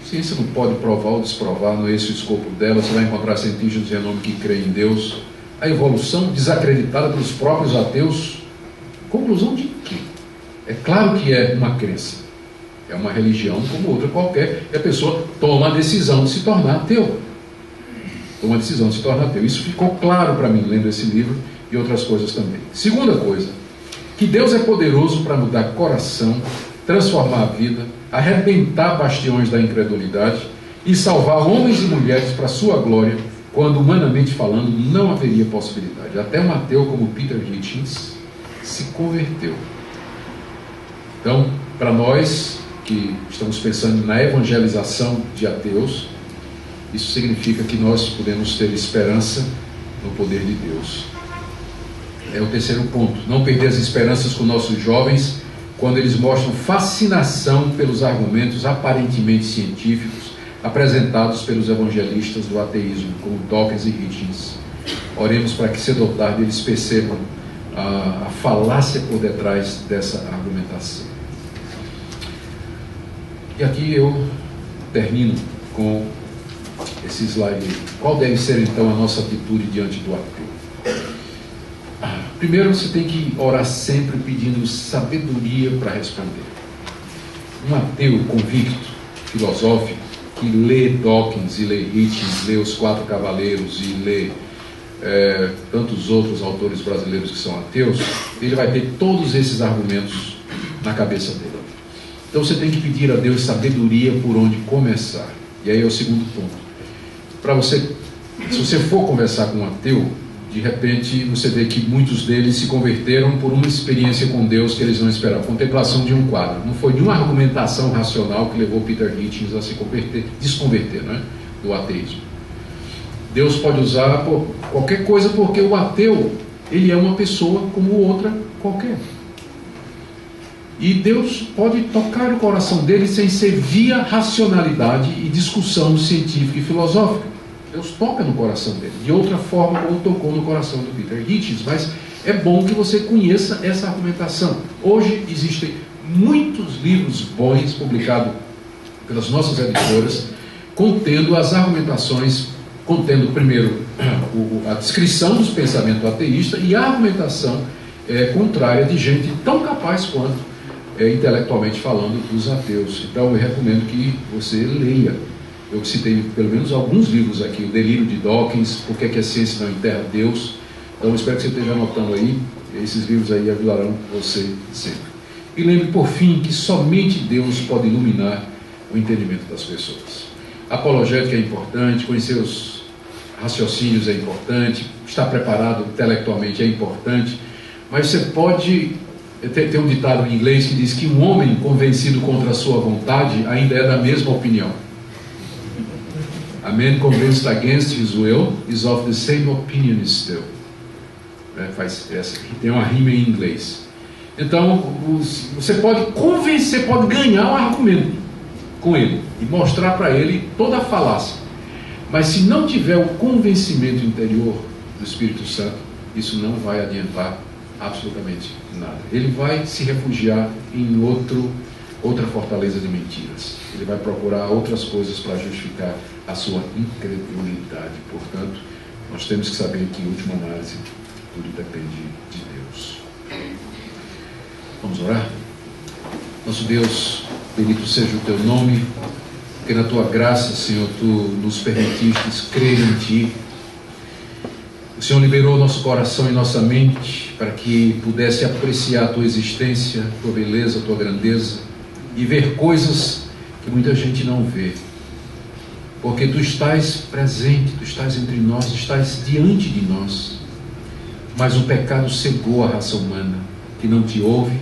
Ciência não pode provar ou desprovar, não é esse o escopo dela. Você vai encontrar cientistas de renome que creem em Deus. A evolução desacreditada pelos próprios ateus. Conclusão de quê? É claro que é uma crença. É uma religião como outra qualquer. E a pessoa toma a decisão de se tornar ateu. Toma a decisão de se tornar ateu. Isso ficou claro para mim lendo esse livro e outras coisas também. Segunda coisa, que Deus é poderoso para mudar coração, transformar a vida, arrebentar bastiões da incredulidade e salvar homens e mulheres para a sua glória, quando humanamente falando não haveria possibilidade. Até um ateu como Peter Hitchens se converteu. Então, para nós que estamos pensando na evangelização de ateus, isso significa que nós podemos ter esperança no poder de Deus. É o terceiro ponto, não perder as esperanças com nossos jovens quando eles mostram fascinação pelos argumentos aparentemente científicos apresentados pelos evangelistas do ateísmo, como Dawkins e Hitchens. Oremos para que cedo ou tarde eles percebam a falácia por detrás dessa argumentação. E aqui eu termino com esse slide. Qual deve ser então a nossa atitude diante do ateu? Primeiro, você tem que orar sempre pedindo sabedoria para responder. Um ateu convicto, filosófico, que lê Dawkins e lê Hitchens, lê Os Quatro Cavaleiros e lê tantos outros autores brasileiros que são ateus, ele vai ter todos esses argumentos na cabeça dele. Então você tem que pedir a Deus sabedoria por onde começar. E aí é o segundo ponto. Para você, se você for conversar com um ateu, de repente você vê que muitos deles se converteram por uma experiência com Deus que eles não esperavam. Contemplação de um quadro. Não foi nenhuma argumentação racional que levou Peter Hitchens a se desconverter, né, do ateísmo. Deus pode usar qualquer coisa, porque o ateu, ele é uma pessoa como outra qualquer. E Deus pode tocar o coração dele sem ser via racionalidade e discussão científica e filosófica. Deus toca no coração dele, de outra forma como tocou no coração do Peter Hitchens, mas é bom que você conheça essa argumentação. Hoje existem muitos livros bons publicados pelas nossas editoras, contendo as argumentações, contendo primeiro a descrição dos pensamentos ateístas e a argumentação contrária de gente tão capaz quanto, intelectualmente falando, dos ateus. Então eu recomendo que você leia. Eu citei pelo menos alguns livros aqui, o Delírio de Dawkins, Por que a Ciência Não Enterra Deus. Então eu espero que você esteja anotando aí, esses livros aí ajudarão você sempre. E lembre, por fim, que somente Deus pode iluminar o entendimento das pessoas. A apologética é importante, conhecer os raciocínios é importante, estar preparado intelectualmente é importante, mas você pode... Tem um ditado em inglês que diz que um homem convencido contra a sua vontade ainda é da mesma opinião. A man convinced against his will is of the same opinion still. Tem uma rima em inglês. Então, você pode convencer, pode ganhar um argumento com ele e mostrar para ele toda a falácia. Mas se não tiver o convencimento interior do Espírito Santo, isso não vai adiantar absolutamente nada. Ele vai se refugiar em outra fortaleza de mentiras. Ele vai procurar outras coisas para justificar a sua incredulidade. Portanto, nós temos que saber que, em última análise, tudo depende de Deus. Vamos orar? Nosso Deus, bendito seja o teu nome, porque na tua graça, Senhor, tu nos permitiste crer em ti. O Senhor liberou nosso coração e nossa mente para que pudesse apreciar a tua existência, a tua beleza, a tua grandeza e ver coisas que muita gente não vê. Porque tu estás presente, tu estás entre nós, estás diante de nós. Mas o pecado cegou a raça humana, que não te ouve,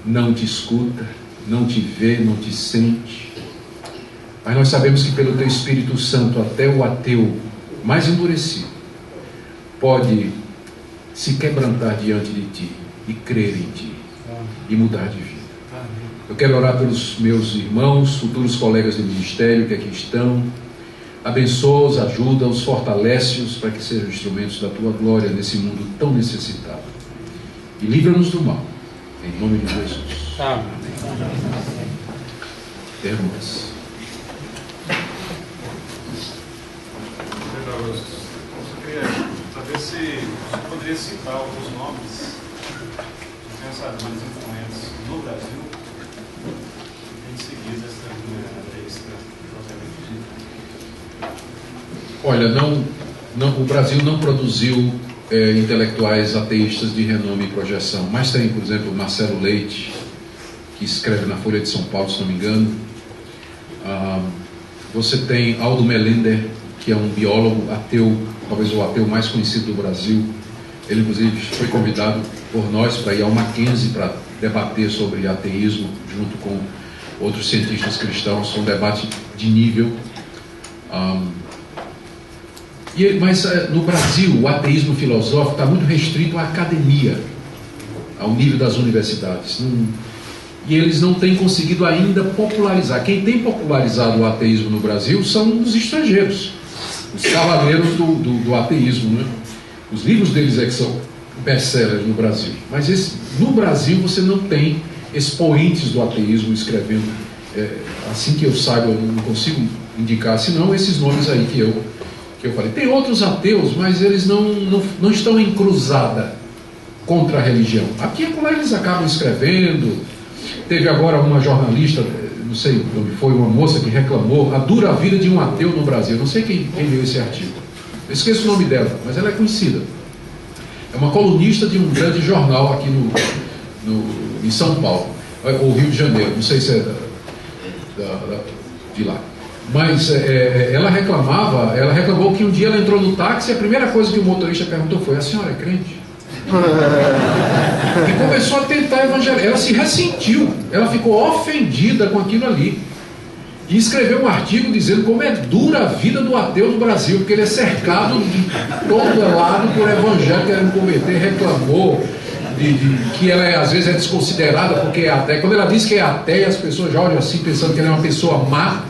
não te escuta, não te vê, não te sente. Mas nós sabemos que pelo teu Espírito Santo até o ateu mais endurecido pode se quebrantar diante de ti e crer em ti e mudar de vida. Eu quero orar pelos meus irmãos, futuros colegas de ministério que aqui estão. Abençoa-os, ajuda-os, fortalece-os para que sejam instrumentos da tua glória nesse mundo tão necessitado. E livra-nos do mal, em nome de Jesus. Amém. Perguntas? Eu queria saber se você poderia citar alguns nomes de pensadores influentes no Brasil e em seguida essa ateísta. Olha, o Brasil não produziu intelectuais ateístas de renome e projeção, mas tem, por exemplo, Marcelo Leite, que escreve na Folha de São Paulo, se não me engano. Você tem Aldo Melender, que é um biólogo ateu, talvez o ateu mais conhecido do Brasil. Ele, inclusive, foi convidado por nós para ir ao Mackenzie para debater sobre ateísmo, junto com outros cientistas cristãos. Foi um debate de nível. Mas no Brasil, o ateísmo filosófico está muito restrito à academia, ao nível das universidades. E eles não têm conseguido ainda popularizar. Quem tem popularizado o ateísmo no Brasil são os estrangeiros, os cavaleiros do ateísmo, né? Os livros deles é que são best-sellers no Brasil. Mas no Brasil você não tem expoentes do ateísmo escrevendo. Assim que eu saiba, eu não consigo indicar, senão esses nomes aí que eu falei. Tem outros ateus, mas eles não estão em cruzada contra a religião. Aqui e acolá eles acabam escrevendo. Teve agora uma jornalista, não sei onde foi, uma moça que reclamou a dura vida de um ateu no Brasil. Não sei quem leu esse artigo. Eu esqueço o nome dela, mas ela é conhecida. É uma colunista de um grande jornal aqui em São Paulo, ou Rio de Janeiro, não sei se é de lá. Mas ela reclamou que um dia ela entrou no táxi e a primeira coisa que o motorista perguntou foi: a senhora é crente? E começou a tentar evangelizar. Ela se ressentiu, ela ficou ofendida com aquilo ali e escreveu um artigo dizendo como é dura a vida do ateu no Brasil, porque ele é cercado de todo lado por evangélicos querendo converter. Reclamou que ela às vezes é desconsiderada porque é ateia. Quando ela diz que é ateia, as pessoas já olham assim pensando que ela é uma pessoa má,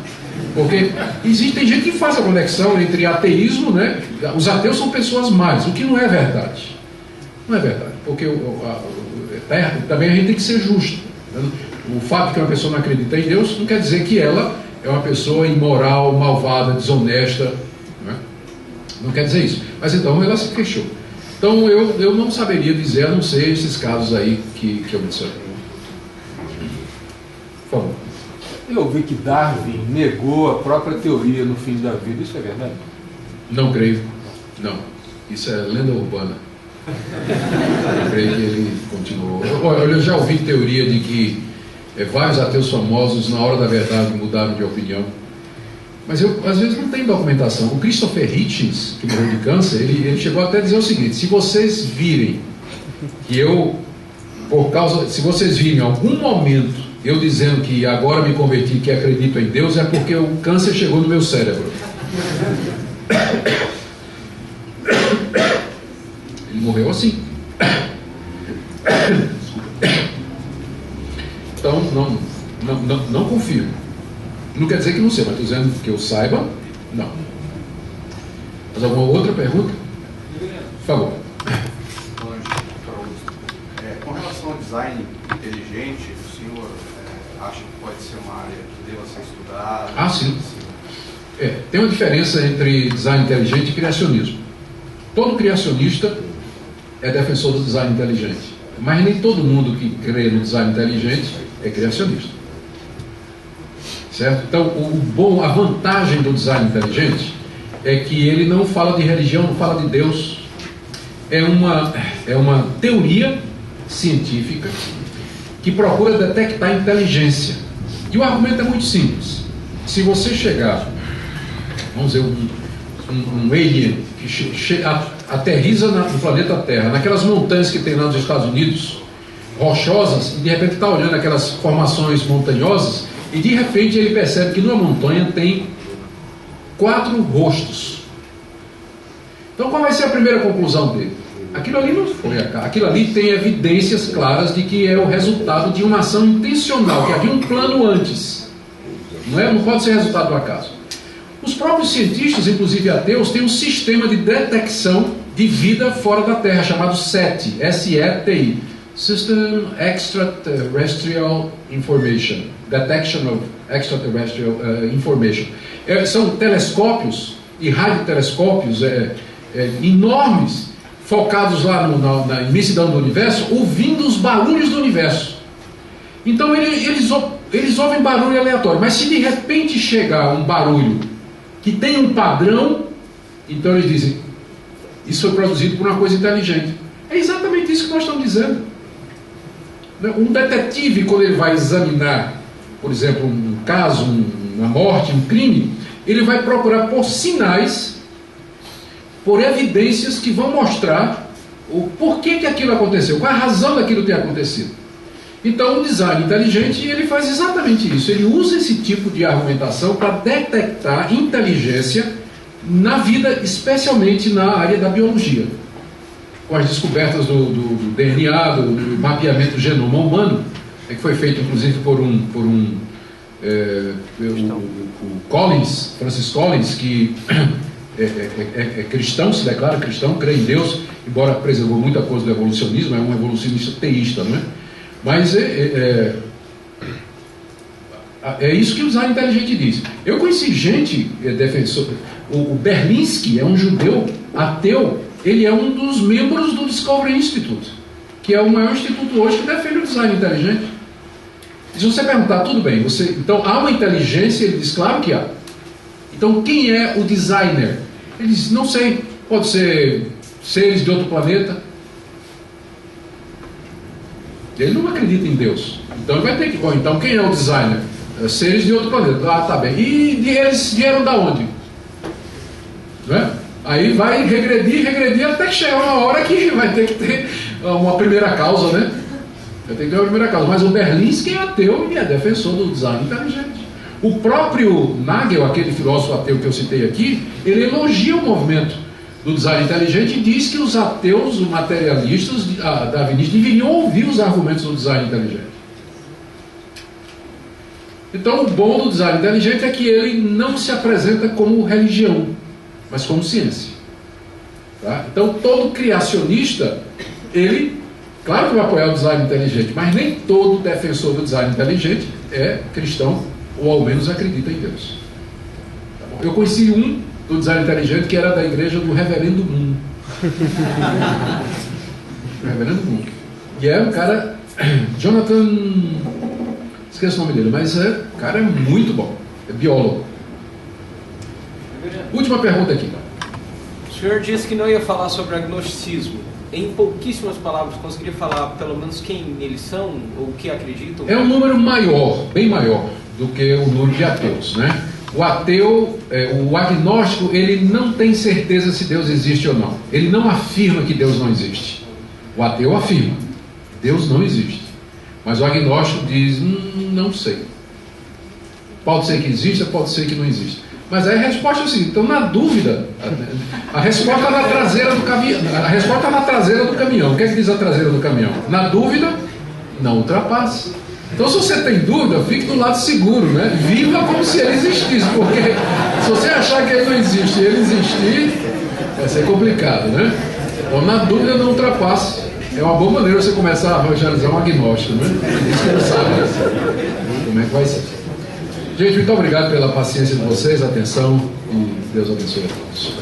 porque tem gente que faz a conexão entre ateísmo, né? Os ateus são pessoas más, o que não é verdade. Não é verdade, porque também a gente tem que ser justo. O fato de que uma pessoa não acredita em Deus não quer dizer que ela é uma pessoa imoral, malvada, desonesta. Não quer dizer isso. Mas então ela se queixou. Então eu não saberia dizer, a não ser esses casos aí que eu mencionei. Por favor. Eu ouvi que Darwin negou a própria teoria no fim da vida. Isso é verdade? Não creio. Não. Isso é lenda urbana. Eu creio que ele continuou. Olha, eu já ouvi teoria de que vários ateus famosos, na hora da verdade, mudaram de opinião. Mas eu, às vezes, não tem documentação. O Christopher Hitchens, que morreu de câncer, ele chegou até a dizer o seguinte: se vocês virem que eu, se vocês virem em algum momento eu dizendo que agora me converti, que acredito em Deus, é porque o câncer chegou no meu cérebro. Ele morreu assim. Então, não confio. Não quer dizer que não sei, mas estou dizendo que eu saiba, não. Mas alguma outra pergunta? Por favor. Com relação ao design inteligente, o senhor acha que pode ser uma área que deva ser estudada? Ah, sim. Tem uma diferença entre design inteligente e criacionismo. Todo criacionista é defensor do design inteligente, mas nem todo mundo que crê no design inteligente é criacionista. Certo? Então, a vantagem do design inteligente é que ele não fala de religião, não fala de Deus. É uma teoria científica que procura detectar inteligência. E o argumento é muito simples. Se você chegar, vamos dizer, um alien que aterriza no planeta Terra, naquelas montanhas que tem lá nos Estados Unidos, rochosas, e de repente está olhando aquelas formações montanhosas, e de repente ele percebe que numa montanha tem 4 rostos. Então qual vai ser a primeira conclusão dele? Aquilo ali não foi aquilo ali tem evidências claras de que é o resultado de uma ação intencional, que havia um plano antes. Não pode ser resultado do acaso. Os próprios cientistas, inclusive ateus, têm um sistema de detecção de vida fora da Terra, chamado SETI, S-E-T-I, System Extraterrestrial Information, Detection of Extraterrestrial Information. São telescópios e radiotelescópios enormes, focados lá na imensidão do universo, ouvindo os barulhos do universo. Então eles ouvem barulho aleatório, mas se de repente chegar um barulho que tem um padrão, então eles dizem: isso foi produzido por uma coisa inteligente. É exatamente isso que nós estamos dizendo. Um detetive, quando ele vai examinar, por exemplo, um caso, uma morte, um crime, ele vai procurar por sinais, por evidências que vão mostrar o porquê que aquilo aconteceu, qual a razão daquilo ter acontecido. Então o design inteligente, ele faz exatamente isso. Ele usa esse tipo de argumentação para detectar inteligência na vida, especialmente na área da biologia. Com as descobertas do DNA, do mapeamento do genoma humano, que foi feito inclusive por o Collins, Francis Collins, que é cristão, se declara cristão, crê em Deus, embora preservou muita coisa do evolucionismo, é um evolucionista teísta, não é? Mas é isso que o design inteligente diz. Eu conheci gente defensor. O Berlinski é um judeu ateu. Ele é um dos membros do Discovery Institute, que é o maior instituto hoje que defende o design inteligente. E se você perguntar, tudo bem, então há uma inteligência? Ele diz, claro que há. Então quem é o designer? Ele diz, não sei, pode ser seres de outro planeta. Ele não acredita em Deus. Então ele vai ter que... Bom, então quem é o designer? Seres de outro planeta. Ah, tá bem. E eles vieram da onde? Não é? Aí vai regredir até que chegar uma hora que vai ter que ter uma primeira causa, né? Vai ter que ter uma primeira causa. Mas o Berlinski é ateu e é defensor do design inteligente. O próprio Nagel, aquele filósofo ateu que eu citei aqui, ele elogia o movimento do design inteligente e diz que os ateus, os materialistas darwinistas deveriam ouvir os argumentos do design inteligente. Então o bom do design inteligente é que ele não se apresenta como religião, mas como ciência. Tá? Então todo criacionista, ele, claro que vai apoiar o design inteligente, mas nem todo defensor do design inteligente é cristão, ou ao menos acredita em Deus. Tá bom? Eu conheci um do design inteligente que era da igreja do Reverendo Moon. Reverendo Munk. E é um cara, Jonathan, esqueço o nome dele, mas o cara é muito bom, é biólogo. Última pergunta aqui. O senhor disse que não ia falar sobre agnosticismo. Em pouquíssimas palavras, conseguiria falar pelo menos quem eles são ou o que acreditam? É um número maior, bem maior do que o número de ateus, né? O ateu, o agnóstico, ele não tem certeza se Deus existe ou não. Ele não afirma que Deus não existe. O ateu afirma, Deus não existe. Mas o agnóstico diz, não sei. Pode ser que exista, pode ser que não exista. Mas aí a resposta é assim, então na dúvida, a resposta está na traseira do caminhão. A resposta está na traseira do caminhão. O que é que diz a traseira do caminhão? Na dúvida, não ultrapasse. Então se você tem dúvida, fique do lado seguro, né? Viva como se ele existisse, porque se você achar que ele não existe e ele existir, vai ser complicado, né? Então na dúvida, não ultrapasse. É uma boa maneira você começar a evangelizar um agnóstico, né? Isso que não sabe como é que vai ser. Gente, muito obrigado pela paciência de vocês, atenção, e Deus abençoe a todos.